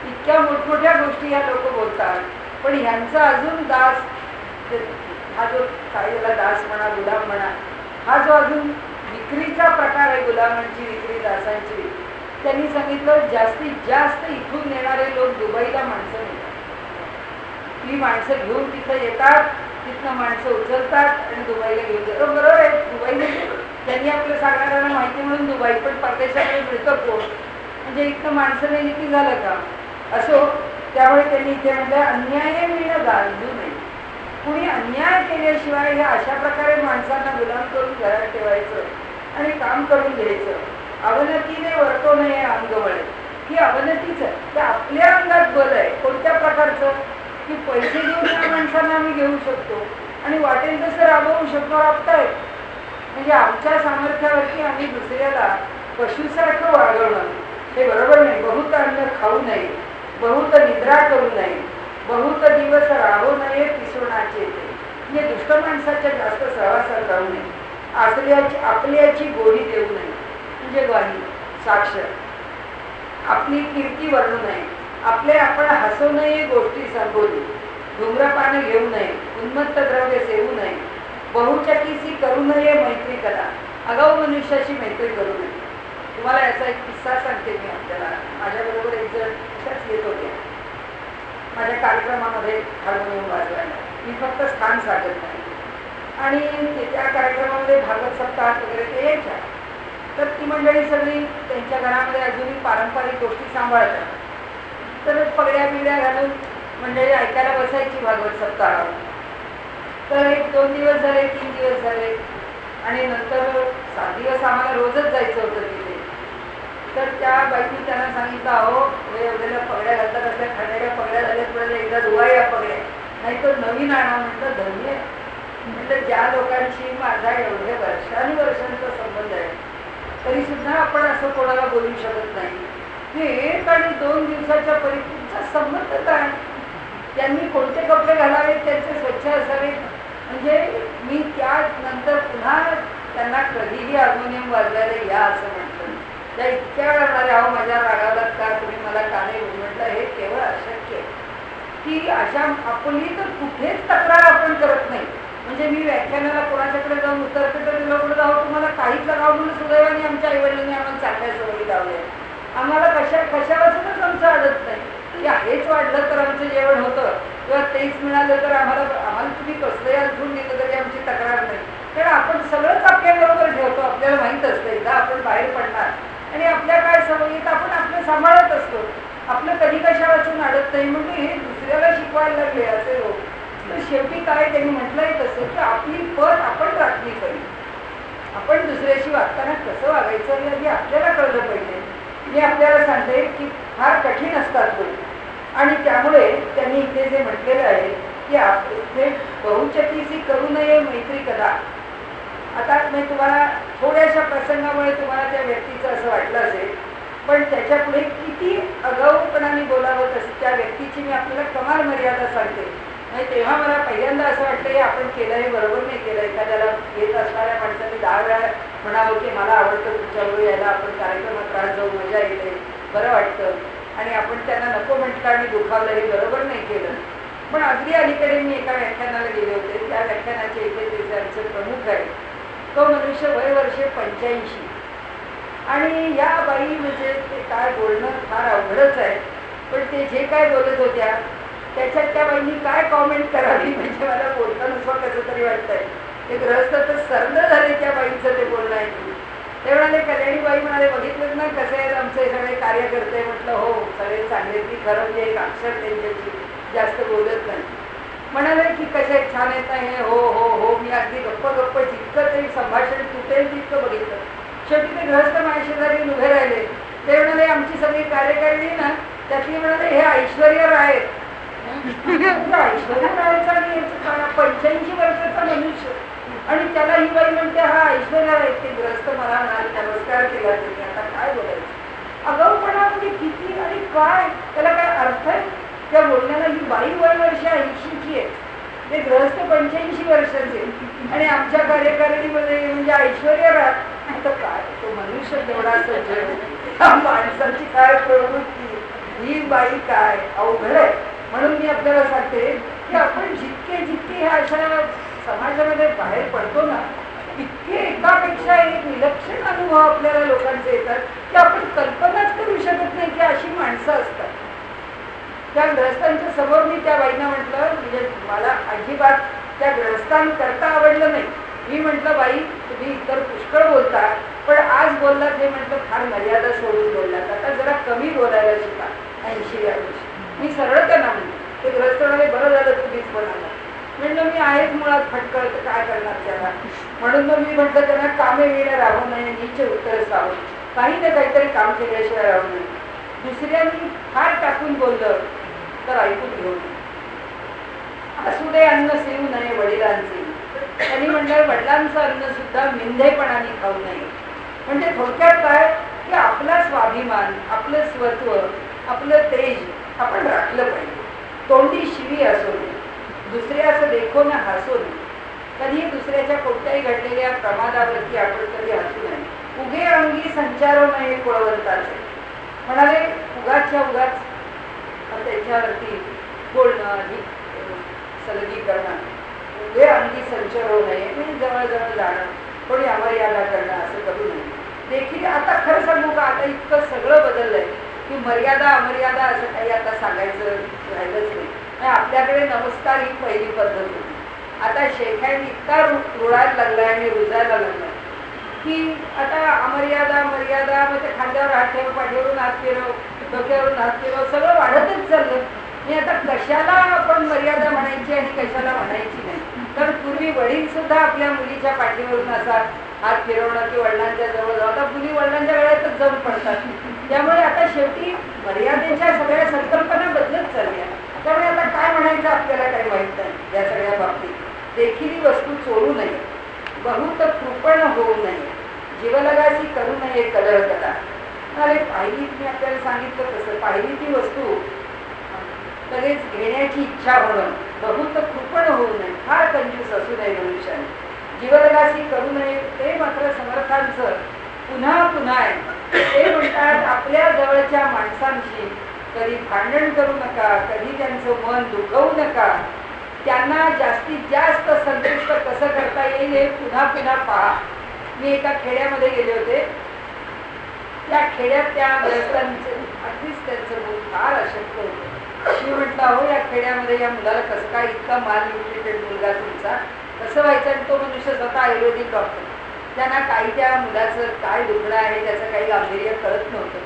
इतक्या मोठमोठ्या गोष्टी या लोक बोलतात, पण ह्यांचा अजून दास, हा जो काय याला दास म्हणा, गुलाम म्हणा, हा जो अजून विक्रीचा प्रकार आहे, गुलामांची विक्री, दासांची विक्री. त्यांनी सांगितलं जास्तीत जास्त इथून येणारे लोक दुबईला माणसं नेतात. ही माणसं घेऊन तिथं येतात, तिथनं माणसं उचलतात आणि दुबईला घेऊन जातात. बरोबर आहे, दुबई म्हणजे त्यांनी आपलं सांगणाऱ्यांना माहिती म्हणून दुबई, पण परदेशाकडे मिळतं कोण? म्हणजे इथनं माणसं नेली की झालं का? असो, त्यामुळे त्यांनी इथे म्हणजे अन्याय मिळणं गांजू नये. कुणी अन्याय केल्याशिवाय हे अशा प्रकारे माणसांना गुलाम करून घरात ठेवायचं आणि काम करून घ्यायचं. अवनतीने वर्तो नये अंग वळे, ही अवनतीच आहे. ते आपल्या अंगात बल आहे. कोणत्या प्रकारचं? की पैसे देऊन या माणसांना आम्ही घेऊ शकतो आणि वाटेल तसं राबवू शकतो, राबतायत. म्हणजे आमच्या सामर्थ्यावरती आम्ही दुसऱ्याला पशुसारखं वागवणं हे बरोबर नाही. बहुत अन्न खाऊ नये, बहुत निद्रा करू नये, बहुत दिवस राहू नये पिसोणाचे ते. म्हणजे दुष्ट माणसाच्या जास्त सहवासात राहू नये, आपल्याची गोडी देऊ नये, म्हणजे ग्वाही, साक्ष, आपली कीर्ती वर्णू नये, आपले आपण हसू नये, गोष्टी सांगोली, धूम्रपान घेऊ नये, उन्मत्त द्रव्य सेवू नये, बहुचकीसी करू नये मैत्री करा, आगाऊ मनुष्याशी मैत्री करू नये. तुम्हाला याचा एक किस्सा सांगते मी आपल्याला. माझ्याबरोबर एक जण अशाच येत होते माझ्या कार्यक्रमामध्ये हार्मोनियम वाजवायला. मी फक्त स्थान सांगत नाही, आणि त्या कार्यक्रमामध्ये भागवत सप्ताह वगैरे ते यायच्या. तर ती मंडळी सगळी त्यांच्या घरामध्ये अजूनही पारंपरिक गोष्टी सांभाळतात. तर पगड्या बिगड्या घालून मंडळी ऐकायला बसायची भागवत सप्ताह. तर 1-2 दिवस झाले, 3 दिवस झाले, आणि नंतर 7 दिवस आम्हाला रोजच जायचं होतं तिथे. तर त्या बाईनी त्यांना सांगितलं, अहो हे एवढ्याला पगड्या घालतात, असल्या खाण्याच्या पगड्या झाल्यात, म्हणजे एकदा धुवा या पगड्या, नाही तर नवीन आणा. म्हटलं धन्य. म्हटलं ज्या लोकांशी माझा एवढ्या वर्षानुवर्षांचा संबंध आहे तरी सुद्धा आपण असं कोणाला बोलू शकत नाही की 1 आणि 2 दिवसाच्या परिपूर्तीचा संबंध काय, त्यांनी कोणते कपडे घालावेत, त्यांचे स्वच्छ असावेत. म्हणजे मी त्यानंतर पुन्हा त्यांना कधीही हार्मोनियम वाजवायला या असं म्हटलं. त्या इतक्या वेळा म्हणाले, अहो माझ्या रागावलात का, तुम्ही मला का नाही. म्हटलं हे केवळ अशक्य आहे की अशा आपली तर कुठेच तक्रार आपण करत नाही. म्हणजे मी व्याख्यानाला कोणाच्याकडे जाऊन उतरते तर तिला बोलत, अहो तुम्हाला काहीच लागावं म्हणून सुदैवाने आमच्या आईवडिलांनी आम्हाला चांगल्या सवयी लावल्या, आम्हाला कशापासूनच आमचं अडत नाही. हेच वाढलं तर आमचं जेवण होतं किंवा तेच मिळालं तर आम्हाला तुम्ही कसलंही अजून दिलं तरी आमची तक्रार नाही. कारण आपण सगळंच आपल्याबरोबर ठेवतो. आपल्याला माहीत असतं एकदा आपण बाहेर पडणार आणि आपल्या काय सवयीत आपण आपलं सांभाळत असतो, आपलं कधी कशा वाचून अडत नाही. म्हणजे हे दुसऱ्याला शिकवायला लागले असे लोक. तर शेवटी काय त्यांनी म्हटलंय तसं की आपली पत आपण राखली पाहिजे. आपण दुसऱ्याशी वागताना कसं वागायचं हे आधी आपल्याला कळलं पाहिजे. मी आपल्याला सांगते की फार कठीण असतात लोक आणि त्यामुळे त्यांनी इथे जे म्हटलेलं आहे की इथे बहुचकीसी करू नये मैत्री कदा. आता मी तुम्हाला थोड्याशा प्रसंगामुळे तुम्हाला त्या व्यक्तीचं असं वाटलं असेल, पण त्याच्या पुढे किती आगाऊपणाने बोलावं तसं त्या व्यक्तीची मी आपल्याला कमाल मर्यादा सांगते. नाही तेव्हा मला पहिल्यांदा असं वाटतं की आपण केलं हे बरोबर नाही केलं. एखाद्याला येत असणाऱ्या माणसाने 10 वेळा म्हणावं की मला आवडतं तुमच्याबरोबर यायला, आपण कार्यक्रमात राहत जाऊ, मजा येते, बरं वाटतं, आणि आपण त्यांना नको म्हटलं आणि दुखावलं हे बरोबर नाही केलं. पण अगदी अलीकडे मी एका व्याख्यानाला गेले होते. त्या व्याख्यानाचे इथे ते आमचे प्रमुख आहे, तो मनुष्य वय वर्षे 85 आणि या बाई म्हणजे ते काय बोलणं फार अवघडच आहे. पण ते जे काय बोलत होत्या त्याच्यात त्या बाईंनी काय कॉमेंट करावी म्हणजे मला बोलता नसवा कसं तरी वाटतंय. ते ग्रहस्थ तर सर्द झाले त्या बाईंचं ते बोलणं ऐकून. ते म्हणाले, कल्याणी बाई म्हणाले, बघितलं ना कसे आहेत आमचे सगळे कार्यकर्ते. म्हटलं हो सगळे चांगले. ती खरं म्हणजे एक अक्षर त्यांच्याशी जास्त बोलत नाही. म्हणाले की कसे छान येत आहे, हो हो हो. मी अगदी गप्प जितकं ते संभाषण तुटेल तितकं बघितलं. शेवटी ते ग्रहस्थ माझ्या शेजारी उभे राहिले. ते म्हणाले, आमची सगळी कार्यकारिणी ना त्यातली म्हणाले हे ऐश्वर्या राय आहेत. ऐश्वर्या रायचा आणि 85 वर्षाचा मनुष्य आणि त्याला ही बाई म्हणते हा ऐश्वर्या राय. ते ग्रस्त मला म्हणाले, नमस्कार केला त्यांनी, आता काय बोलायचं. आगाऊपणा म्हणजे किती आणि काय, त्याला काय अर्थ आहे त्या बोलण्याला. ही बाई वय वर्ष 80ची आहे, ते ग्रहस्थ 85 वर्षाचे आणि आमच्या कार्यकारिणीमध्ये म्हणजे ऐश्वर्या राय. आता काय तो मनुष्य तेवढा सज्जन, माणसाची काय प्रवृत्ती, ही बाई काय अवघड आहे. म्हणून मी आपल्याला सांगते की आपण जितके ह्या अशा समाजामध्ये बाहेर पडतो ना, इतके एकापेक्षा एक विलक्षण अनुभव आपल्याला लोकांचे येतात की आपण कल्पनाच करू शकत नाही की अशी माणसं असतात. त्या ग्रस्तांच्या समोर मी त्या बाईंना म्हटलं, म्हणजे मला अजिबात त्या ग्रस्तांकरता आवडलं नाही. मी म्हटलं, बाई तुम्ही इतर पुष्कळ बोलता पण आज बोललात हे म्हटलं फार मर्यादा सोडून बोललात, आता जरा कमी बोलायला शिका. 80व्या वर्षी मी सरळ त्यांना म्हणते. ते ग्रस्त म्हणाले, बरं झालं तुम्हीच बोलायला. म्हटलं मी आहेच मुळात फटकळ, तर काय करणार त्याला. म्हणून मग मी म्हटलं त्यांना कामे वेळेला राहू नये, नीच उत्तरच राहू, काही ना काहीतरी काम केल्याशिवाय राहू नये. दुसऱ्यांनी फार टाकून बोललं तर ऐकून घेऊ नये. असू दे अन्न सेवू नये वडिलांचे. त्यांनी म्हटलं वडिलांचं अन्न सुद्धा मिंधेपणाने खाऊ नये. म्हणजे थोडक्यात काय की आपला स्वाभिमान, आपलं स्वत्व, आपलं तेज आपण राखलं पाहिजे. तोंडी शिवी असू नये, दुसरे असं देखो ना हसू नये. कधी दुसऱ्याच्या कोणत्याही घडलेल्या प्रमादावरती आपण कधी हसू नये. उगे अंगी संचारो नये कुळवंताचे. म्हणाले उगाच्या उगाच त्याच्यावरती बोलणं, सलगी करणं, उगे अंगी संचारो नये म्हणजे जवळजवळ जाणं, कोणी अमर्यादा करणं असं करू नये. देखील आता खरं सांगू का, आता इतकं सगळं बदललंय की मर्यादा अमर्यादा असं काही आता सांगायचं राहिलंच नाही. आपल्याकडे नमस्कार ही पहिली पद्धत होती. आता शेखांनी इतका रुळायला लागलाय आणि रुजायला लागलाय की आता अमर्यादा मर्यादा, मग ते खांद्यावर हात ठेव, पाठीवरून हात फिरव, डोक्यावरून हात फिरव, सगळं वाढतच चाललं. मी आता कशाला आपण मर्यादा म्हणायची आणि कशाला म्हणायची नाही. कारण पूर्वी वडील सुद्धा आपल्या मुलीच्या पाठीवरून असा हात फिरवणं की वडिलांच्या जवळ जाऊ, आता मुली वडिलांच्या वेळेतच जाऊन पडतात. त्यामुळे आता शेवटी मर्यादेच्या सगळ्या संकल्पना बदलत चालल्या. त्यामुळे आता काय म्हणायचं आपल्याला काही माहीत नाही या सगळ्या बाबतीत. देखील वस्तू चोरू नये, बहुत कृपण होऊ नये, जीवलगासी करू नये कलह कला. अरे पाहिली, मी आपल्याला सांगितलं तसं, पाहिली ती वस्तू लगेच घेण्याची इच्छा होणं, बहुत कृपण होऊ नये, फार कंजूस असू नये मनुष्याने, जीवलगासी करू नये. ते मात्र समर्थांचं पुन्हा पुन्हा आहे. ते म्हणतात आपल्या जवळच्या माणसांशी कधी भांडण करू नका, कधी त्यांचं मन दुखवू नका, त्यांना जास्तीत जास्त संतुष्ट कसं करता येईल हे पुन्हा पुन्हा पहा. मी एका खेड्यामध्ये गेले होते. त्या खेड्यात त्या ग्रस्तांचे अगदीच त्यांचं मूल फार अशक्त होतं. मी म्हटलं, हो या खेड्यामध्ये या मुलाला कसं काय इतका माल न्यूट्रिटेड मुलगा तुमचा कसं व्हायचं? आणि तो मनुष्य स्वतः आयुर्वेदिक डॉक्टर. त्यांना काही त्या मुलाचं काय दुखणं आहे त्याचं काही गांभीर्य कळत नव्हतं.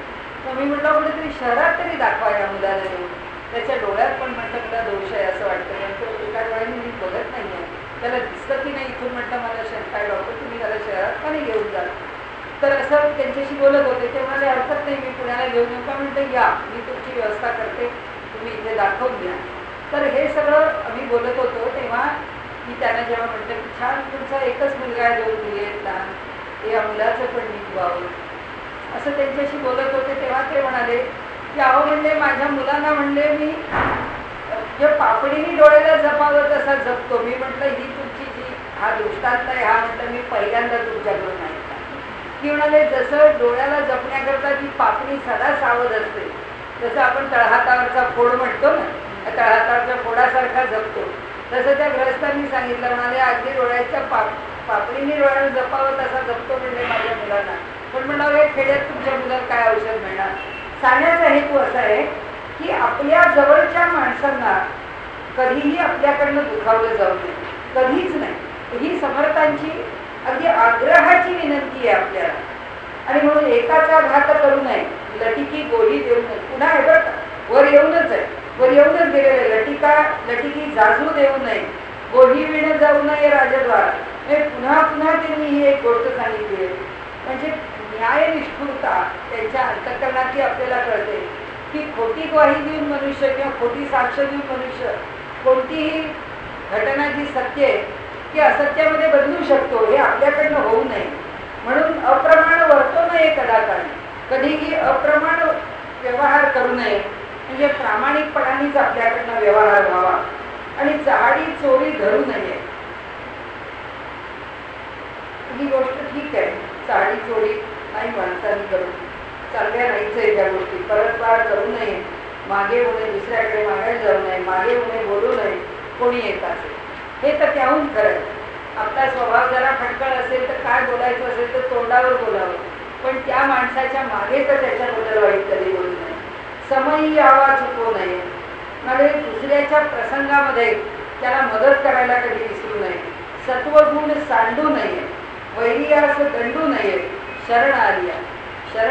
मग मी म्हटलं कुठेतरी शहरात तरी दाखवा या मुलाला येऊन. त्याच्या डोळ्यात पण म्हटलं मला दोष आहे असं वाटतं, पण तो एका डोळ्याने मी बघत नाही आहे, त्याला दिसतं की नाही इथून. म्हटलं मला शंका आहे डॉक्टर, तुम्ही त्याला शहरात का नाही घेऊन जाल? तर असं त्यांच्याशी बोलत होते. ते म्हणाले हरकत नाही, मी पुण्याला घेऊन येऊ का? म्हटलं या, मी तुमची व्यवस्था करते, तुम्ही इथे दाखवून घ्या. तर हे सगळं आम्ही बोलत होतो तेव्हा मी त्यांना जेव्हा म्हटलं की छान तुमचा एकच मुलगा आहे, 2 मुली आहेत लहान, या मुलाचं पण नीट व्हावं असं त्यांच्याशी बोलत होते. तेव्हा ते म्हणाले की अहो म्हणले माझ्या मुलांना म्हणले मी जे पापडीने डोळ्याला जपावं तसा जपतो. मी म्हटलं ही तुमची जी हा दृष्टांत आहे हा म्हटलं मी पहिल्यांदा तुमच्याकडून ऐकला. की म्हणाले जसं डोळ्याला जपण्याकरता जी पापणी सदा सावध असते, जसं आपण तळहातावरचा फोड म्हणतो ना, तळहातावरच्या फोडासारखा जपतो, तसं त्या ग्रस्तांनी सांगितलं. म्हणाले अगदी डोळ्याच्या पापडीने डोळ्याला जपावं तसा जपतो म्हणले माझ्या मुलांना. पण म्हणाले हे खेड्यात तुमच्या मुलाला काय औषध मिळणार? सांगण्याचा हेतू असा आहे की आपल्या जवळच्या माणसांना कधीही आपल्याकडनं दुखावलं जाऊ नये, कधीच नाही. ही समर्थांची अगदी आग्रहाची विनंती आहे आपल्याला. आणि म्हणून एकाचा घात करू नये, लटिकी गोळी देऊ नये. पुन्हा हे बघ वर येऊनच आहे, वर येऊनच गेलेलं लटिकी जाजू देऊ नये, गोळी विण जाऊ नये राजद्वार. हे पुन्हा पुन्हा त्यांनी ही एक गोष्ट सांगितली आहे. म्हणजे न्यायनिष्ठुरता त्यांच्या अंतःकरणातली आपल्याला कळते की खोटी ग्वाही देऊन मनुष्य किंवा खोटी साक्ष देऊन मनुष्य कोणतीही घटना जी सत्य आहे की असत्यामध्ये बदलू शकतो, हे आपल्याकडनं होऊ नये. म्हणून अप्रमाण वर्तो नये कदाकाळी, कधीही अप्रमाण व्यवहार करू नये. म्हणजे प्रामाणिकपणानेच आपल्याकडनं व्यवहार व्हावा. आणि चहाडी चोरी धरू नये. ही गोष्ट ठीक आहे, चहाडी चोरी नाही माणसांनी करू, चांगल्या नाहीच आहे त्या गोष्टी. परतवार करू नये, मागे होणे, दुसऱ्याकडे मागायला जाऊ नये, मागे होणे, बोलू नये कोणी येत असेल. हे तर त्याहून खरं. आपला स्वभाव जरा फटकळ असेल तर काय बोलायचं असेल तर तोंडावर बोलावं, पण त्या माणसाच्या मागे तर त्याच्याबद्दल वाईट कधी बोलू नये. समयी आवाज चुकवू नये. म्हणजे दुसऱ्याच्या प्रसंगामध्ये त्याला मदत करायला कधी विसरू नये. सत्वगुण सांडू नये, वैरियास दंडू नये, शरण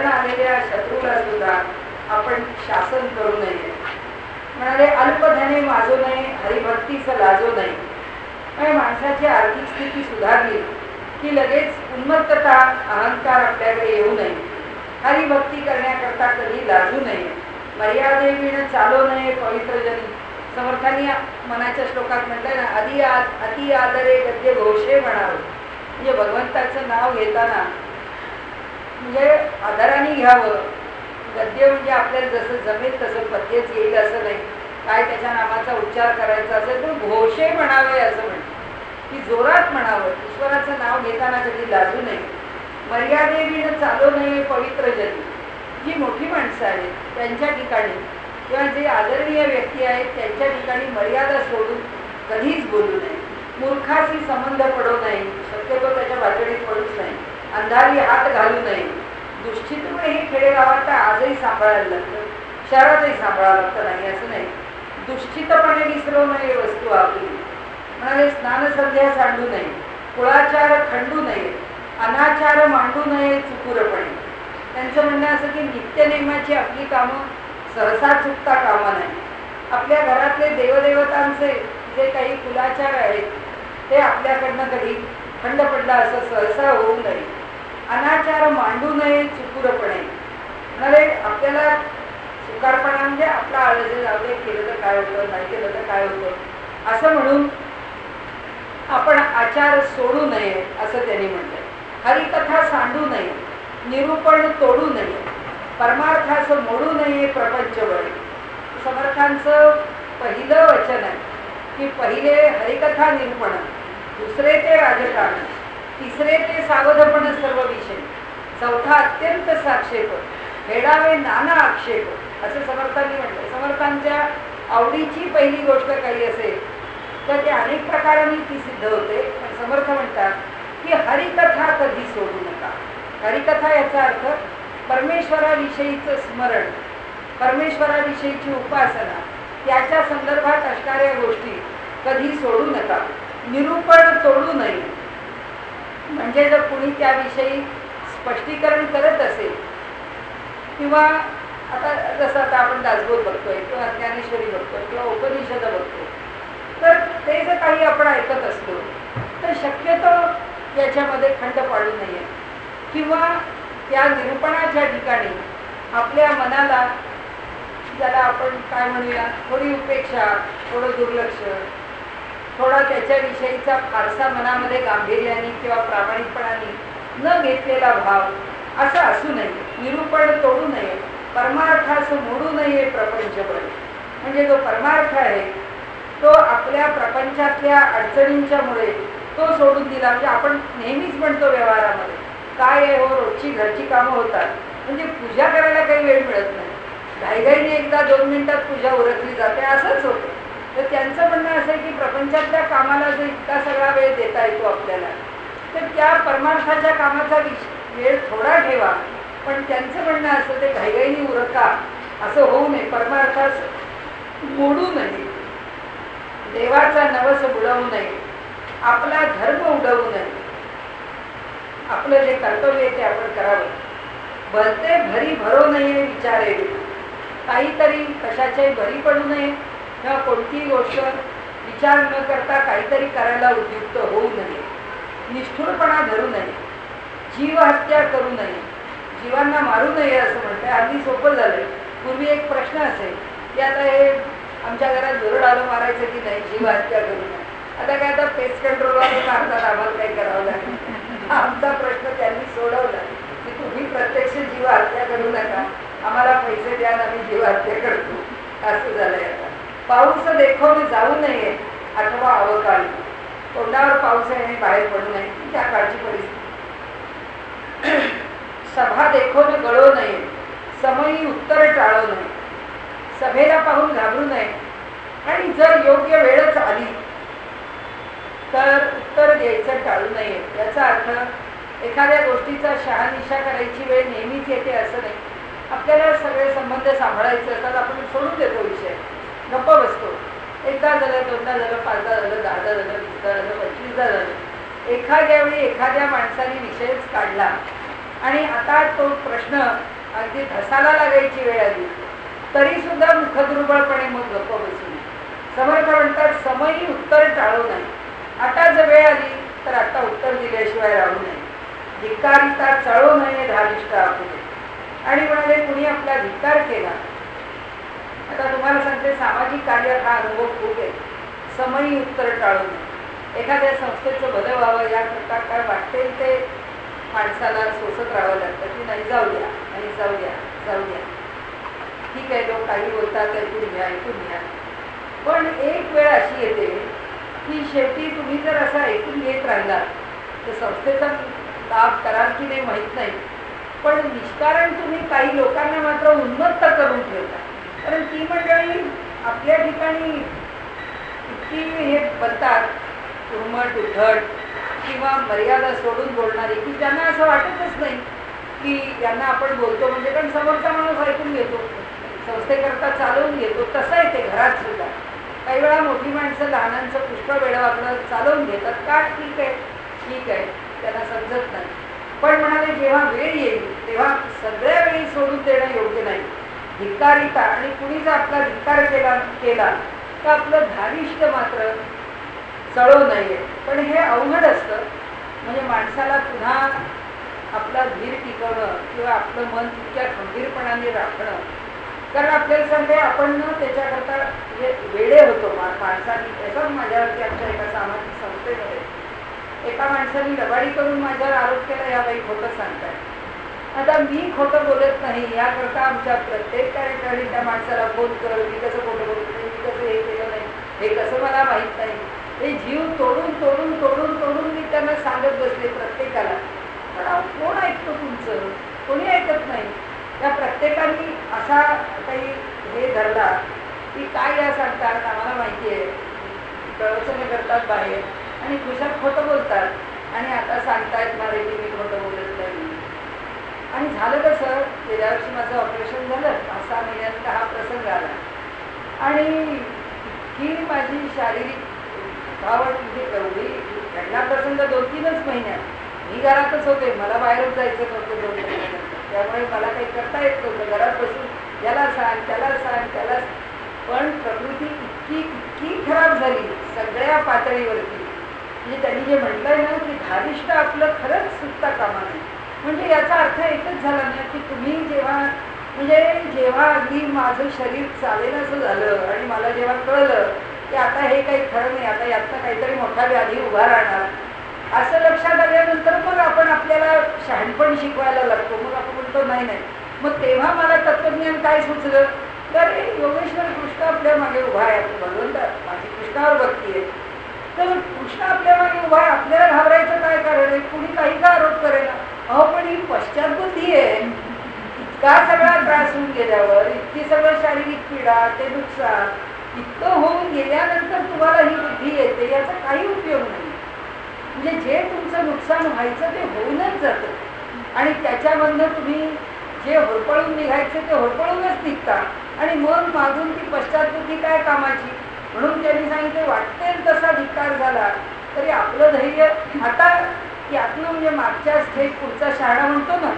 आलेल्या शत्रूला सुद्धा आपण शासन करू नये. म्हणाले अल्पधने माजू नये, हरिभक्तीचं लाजू नये. म्हणजे माणसाची आर्थिक स्थिती सुधारली की लगेच उन्मत्तता अहंकार आपल्याकडे येऊ नये. हरिभक्ती करण्याकरता कधी लाजू नये. मर्यादेविण चालू नये पवित्रजनी. समर्थांनी मनाच्या श्लोकात म्हटलंय ना, अति आदरे गद्य घोषे म्हणावं. म्हणजे भगवंताचं नाव घेताना म्हणजे आदराने घ्यावं. गद्य म्हणजे आपल्याला जसं जमेल तसं पद्यच येईल असं नाही. काय त्याच्या नामाचा उच्चार करायचा असेल तर घोषे म्हणावे असं म्हणतात की जोरात म्हणावं. ईश्वराचं नाव घेताना कधी लाजू नये. मर्यादेविण चालू नये पवित्रजनी. जी मोठी माणसं आहेत त्यांच्या ठिकाणी किंवा जे आदरणीय व्यक्ती आहेत त्यांच्या ठिकाणी मर्यादा सोडून कधीच बोलू नये. मूर्खाशी संबंध पडू नये, शक्यतो त्याच्या भातडीत पडूच नाही. अंधारी हात घालू नये. दुष्चित्र हे खेडेगावात आजही सांभाळायला लागतं, शहरातही सांभाळावं लागतं, नाही असं नाही. दुष्चितपणे विसरू नये वस्तू आपली. म्हणाले स्नानसंध्या सांडू नये, कुळाचार खंडू नये, अनाचार मांडू नये चुकूरपणे. त्यांचं म्हणणं असं की नित्यनेमाची आपली कामं सहसा चुकता कामा नाही. आपल्या घरातले देवदेवतांचे जे काही कुलाचार आहेत ते आपल्याकडनं कधी खंड पडला असं सहसा होऊ नये. अनाचार मांडू नये चुकुरपणे. म्हणाले आपल्याला चुकारपणा म्हणजे आपला आळस जाऊ दे, केलं तर काय होतं, नाही केलं तर काय होतं असं म्हणून आपण आचार सोडू नये असं त्यांनी म्हटलंय. हरिकथा सांडू नये, निरूपण तोडू नये, परमार्थाचं मोडू नये प्रपंच बळे. समर्थांचं पहिलं वचन आहे की पहिले हरिकथा निरूपण, दुसरे ते राजकारण, तिसरे ते सावधपण सर्व विषय, चौथा अत्यंत साक्षेप, हेडावे नाना आक्षेप असं समर्थांनी म्हटलं. समर्थांच्या आवडीची पहिली गोष्ट काही असेल तर ते अनेक प्रकारांनी ती सिद्ध होते. पण समर्थ म्हणतात की हरिकथा कधी सोडू नका. हरिकथा याचा अर्थ परमेश्वराविषयीचं स्मरण, परमेश्वराविषयीची उपासना, त्याच्या संदर्भात असणाऱ्या गोष्टी कधी सोडू नका. निरूपण तोडू नये, म्हणजे जर कुणी त्याविषयी स्पष्टीकरण करत असेल किंवा आता जसं आता आपण दासबोध बघतोय किंवा ज्ञानेश्वरी बघतोय किंवा उपनिषद बघतोय, तर ते जर काही आपण ऐकत असलो तर शक्यतो याच्यामध्ये खंड पाडू नये किंवा त्या निरूपणाच्या ठिकाणी आपल्या मनाला, ज्याला आपण काय म्हणूया, थोडी उपेक्षा, थोडं दुर्लक्ष, थोडा त्याच्याविषयीचा फारसा मनामध्ये गांभीर्याने किंवा प्रामाणिकपणाने न घेतलेला भाव असं असू नये. निरूपण तोडू नये, परमार्थाचं मोडू नये प्रपंच बळे. म्हणजे जो परमार्थ आहे तो आपल्या प्रपंचातल्या अडचणींच्या मुळे तो सोडून दिला. म्हणजे आपण नेहमीच म्हणतो व्यवहारामध्ये काय आहे हो, रोजची घरची कामं होतात, म्हणजे पूजा करायला काही वेळ मिळत नाही, घाईघाईने एकदा 2 मिनिटात पूजा उरकली जाते असंच होतं. तर त्यांचं म्हणणं असं आहे की प्रपंचातल्या कामाला जर इतका सगळा वेळ देता येतो आपल्याला, तर त्या परमार्थाच्या कामाचा वेळ थोडा ठेवा. पण त्यांचं म्हणणं असं ते घाईघाईने उरका असं होऊ नये, परमार्थास मोडू नये, देवाचा नवस बुडवू नये, आपला धर्म उडवू नये, आपलं जे कर्तव्य आहे ते आपण करावं. भलते भरी भरो नये विचारे, काहीतरी कशाच्याही भरी पडू नये किंवा कोणतीही गोष्ट विचार न करता काहीतरी करायला उद्युक्त होऊ नये. निष्ठुरपणा धरू नये, जीवहत्या करू नये, जीवांना मारू नये असं म्हणते. अगदी सोपं झालंय. पूर्वी एक प्रश्न असेल की आता हे आमच्या घरात जोरड आलं मारायचं की नाही, जीवहत्या करू नये. आता काय आता पेस्ट कंट्रोलवाले मारतात, आम्हाला काही करावं लागेल. आमचा प्रश्न त्यांनी सोडवला की तुम्ही प्रत्यक्ष जीवहत्या करू नका, आम्हाला पैसे द्या, आम्ही जीवहत्या करतो असं झालंय. आता पाऊस देखवून जाऊ नये अथवा अवकाळी, तोंडावर पाऊस आहे आणि बाहेर पडू नये त्या काळची परिस्थिती. सभा देखून गळू नये, समयी उत्तर टाळू नये, सभेला पाहून घाबरू नये आणि जर योग्य वेळच आली तर उत्तर द्यायचं टाळू नये. याचा अर्थ एखाद्या गोष्टीचा शहानिशा करायची वेळ नेहमीच येते असं नाही. आपल्याला सगळे संबंध सांभाळायचे असतात, आपण सोडून देतो विषय, गप्प बसतो. एकदा झालं, दोनदा झालं, 5दा झालं, 10दा झालं, 20दा झालं, 25दा झालं. एखाद्या वेळी एखाद्या माणसाने विषयच काढला आणि आता तो प्रश्न अगदी धसाला लागायची वेळ आली तरी सुद्धा मुखदुर्बळपणे मग गप्प बसू नये. समर्थ म्हणतात समयी उत्तर टाळू नये. आता जर वेळ आली तर आता उत्तर दिल्याशिवाय राहू नये. धिक्कारिता चळू नये, धारिष्ठ आपू नये. आणि म्हणाले कुणी आपला धिक्कार केला, आता तुम्हाला सांगते सामाजिक कार्यात हा अनुभव खूप आहे. समयी उत्तर टाळू नये. एखाद्या संस्थेचं भलं व्हावं याकरता काय वाटेल ते माणसाला सोसत राहावं लागतं की नाही, जाऊ द्या आणि जाऊ द्या, जाऊ द्या, ठीक आहे, लोक काही बोलतात, ऐकून घ्या, ऐकून घ्या. पण एक वेळ अशी येते की शेवटी तुम्ही जर असं ऐकून घेत राहिला तर संस्थेचा लाभ कराल की नाही माहीत नाही, पण निष्कारण तुम्ही काही लोकांना मात्र उन्मत्त करून ठेवता. कारण ती मंडळी आपल्या ठिकाणी इतकी हे बनतात, उर्मट उद्धट किंवा मर्यादा सोडून बोलणारी की ज्यांना असं वाटतच नाही की यांना आपण बोलतो म्हणजे, कारण समोरचा माणूस ऐकून घेतो, संस्थेकरता चालवून घेतो. तसं आहे ते घरात सुद्धा. काही वेळा मोठी माणसं लहानांचं पुष्कळ वेळ आपलं चालवून घेतात का, ठीक आहे ठीक आहे, त्यांना समजत नाही. पण म्हणाले जेव्हा वेळ येईल तेव्हा सगळ्या वेळी सोडून देणं योग्य नाही. धिक्कारिता, आणि कुणी जर आपला धिक्कार केला तर आपलं धारिष्ट मात्र चळू नये. पण हे अवघड असतं. म्हणजे माणसाला पुन्हा आपला धीर टिकवणं किंवा आपलं मन तितक्या खंबीरपणाने राखणं. कारण आपल्याला सांगते आपण त्याच्याकरता म्हणजे वेडे होतो माणसाने. याचाच माझ्यावरती आमच्या एका सामाजिक संस्थेमध्ये एका माणसाने लबाडी करून माझ्यावर आरोप केला, या बाई खोटं सांगताय. आता मी खोटं बोलत नाही याकरता आमच्या प्रत्येक कार्यक्रमाने त्या माणसाला फोन कर, मी कसं खोटं बोलत नाही, मी कसं हे केलं नाही, हे कसं मला माहीत नाही. हे जीव तोडून तोडून तोडून तोडून मी त्यांना सांगत बसले प्रत्येकाला. पण कोण ऐकतो तुमचं? कोणी ऐकत नाही. त्या प्रत्येकाने असा काही हे धरला की काय या सांगतात, आम्हाला माहिती आहे, प्रवचनं करतात बाहेर आणि खुशात खोटं बोलतात आणि आता सांगतायत मला की मी खोटं बोलत नाही. आणि झालं कसं, गेल्या वर्षी माझं ऑपरेशन झालं, 5-6 महिन्यानंतर हा प्रसंग आला आणि ही माझी शारीरिक थकावट म्हणजे एवढी घडला प्रसंग 2-3च महिन्यात. मी घरातच होते, मला बाहेरच जायचं नव्हतं 2 महिन्यानंतर. त्यामुळे मला काही करता येत नव्हतं. घरात बसून याला सांग त्याला सांग त्याला. पण प्रकृती इतकी इतकी खराब झाली सगळ्या पातळीवरती. म्हणजे त्यांनी जे म्हटलंय ना की धारिष्ट आपलं खरंच सुटता कामा नये. म्हणजे याचा अर्थ एकच झाला ना की तुम्ही जेव्हा अगदी माझं शरीर चालेनासं झालं आणि मला जेव्हा कळलं की आता हे काही खरं नाही, आता यातनं काहीतरी मोठा व्याधी उभा राहणार, असं लक्षात आल्यानंतर मग आपण आपल्याला शहाणपण शिकवायला लागतो. मग आपण म्हणतो नाही नाही. मग तेव्हा मला तत्त्वज्ञान काय सुचलं, तर योगेश्वर कृष्ण आपल्या मागे उभा आहे. भगवंत माझी कृष्णावर भक्ती आहे, तर कृष्ण आपल्या मागे उभा आहे, आपल्याला घाबरायचं काय कारण आहे? कुणी काही का आरोप करेना. अहो पण ही पश्चातबुद्धी आहे. इतका सगळा त्रास होऊन गेल्यावर, इतकी सगळं शारीरिक पीडा, ते नुकसान इतकं होऊन गेल्यानंतर तुम्हाला ही बुद्धी येते, याचा काही उपयोग नाही. म्हणजे जे तुमचं नुकसान व्हायचं ते होऊनच जातं आणि त्याच्यामधनं तुम्ही जे होरपळून निघायचे ते होरपळूनच निघता आणि मग मागून ती पश्चातबुद्धी काय कामाची. म्हणून त्यांनी सांगितलं वाटतेल तसा धिक्कार झाला तरी आपलं धैर्य. आता यातनं म्हणजे मागच्या स्टेज पुढचा शहाणा म्हणतो ना,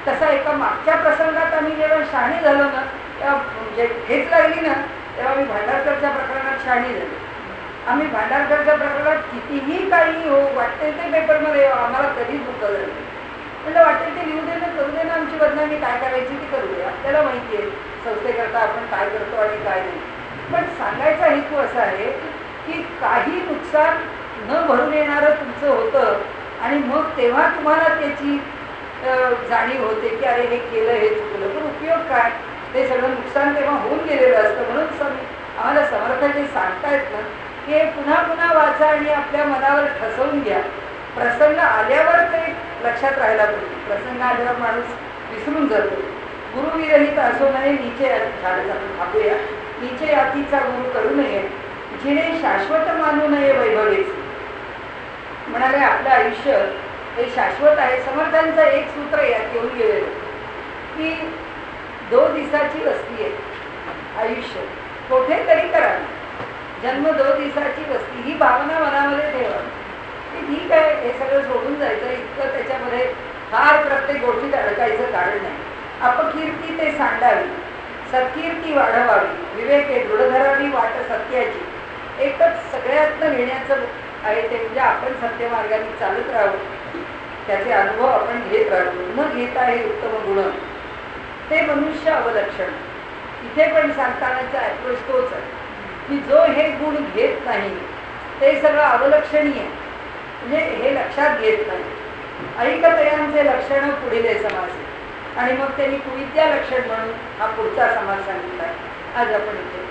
तसा एका मागच्या प्रसंगात आम्ही जेव्हा शहाणी झालो ना, तेव्हा म्हणजे ठेच लागली ना, तेव्हा मी भांडारकरच्या प्रकरणात शहाणी झाली. आम्ही भांडारकरच्या प्रकरणात कितीही काही हो वाटते ते पेपरमध्ये आम्हाला कधीच दुःख झालं. म्हणजे वाटेल ते लिहू दे ना, करू दे ना, आमची बदनामी काय करायची ती करू दे. आपल्याला माहिती आहे संस्थेकरता आपण काय करतो आणि काय नाही. पण सांगायचा हेतू असा आहे की काही नुकसान न भरून येणारं तुमचं होतं आणि मग तेव्हा तुम्हाला त्याची जाणीव होते की अरे हे केलं हे चुकलं, पण उपयोग काय. ते सगळं नुकसान तेव्हा होऊन गेलेलं असतं. म्हणून आम्हाला समर्थांनी सांगतायत ना की पुन्हा पुन्हा वाचा आणि आपल्या मनावर ठसवून घ्या. प्रसंग आल्यावर ते लक्षात राहायला पाहिजे. प्रसंग आल्यावर माणूस विसरून जातो. गुरुविरहित असो नये नीचे थांबूया. नीचे अतीचा गुरु करू नये, जिने शाश्वत मानू नये वैभवेच. म्हणाले आपलं आयुष्य हे शाश्वत आहे. समर्थांचं एक सूत्र यात घेऊन गेलेलं की 2 दिवसाची वस्ती आहे आयुष्य, कुठेतरी करा. जन्म 2 दिवसाची वस्ती ही भावना मनामध्ये ठेवा की ठीक आहे हे सगळं सोडून जायचं. इतकं त्याच्यामध्ये फार प्रत्येक गोष्टीत अडकायचं कारण नाही. अपकीर्ती ते सांडावी, सत्कीर्ती वाढवावी, विवेके दृढ धरावी वाट सत्याची. एकच सगळ्यातनं घेण्याचं आहे ते म्हणजे आपण सत्यमार्गाने चालत राहावं, त्याचे अनुभव आपण घेत राहतो. न घेता हे उत्तम गुण ते मनुष्य अवलक्षण. इथे पण सांगतानाचा ॲप्रोच तोच आहे की जो हे गुण घेत नाही ते सगळं अवलक्षणीय, म्हणजे हे लक्षात घेत नाही. ऐकतयांचे लक्षण पुढील समास आणि मग त्यांनी कुविद्या लक्षण म्हणून हा पुढचा समास सांगितला. आज आपण इथे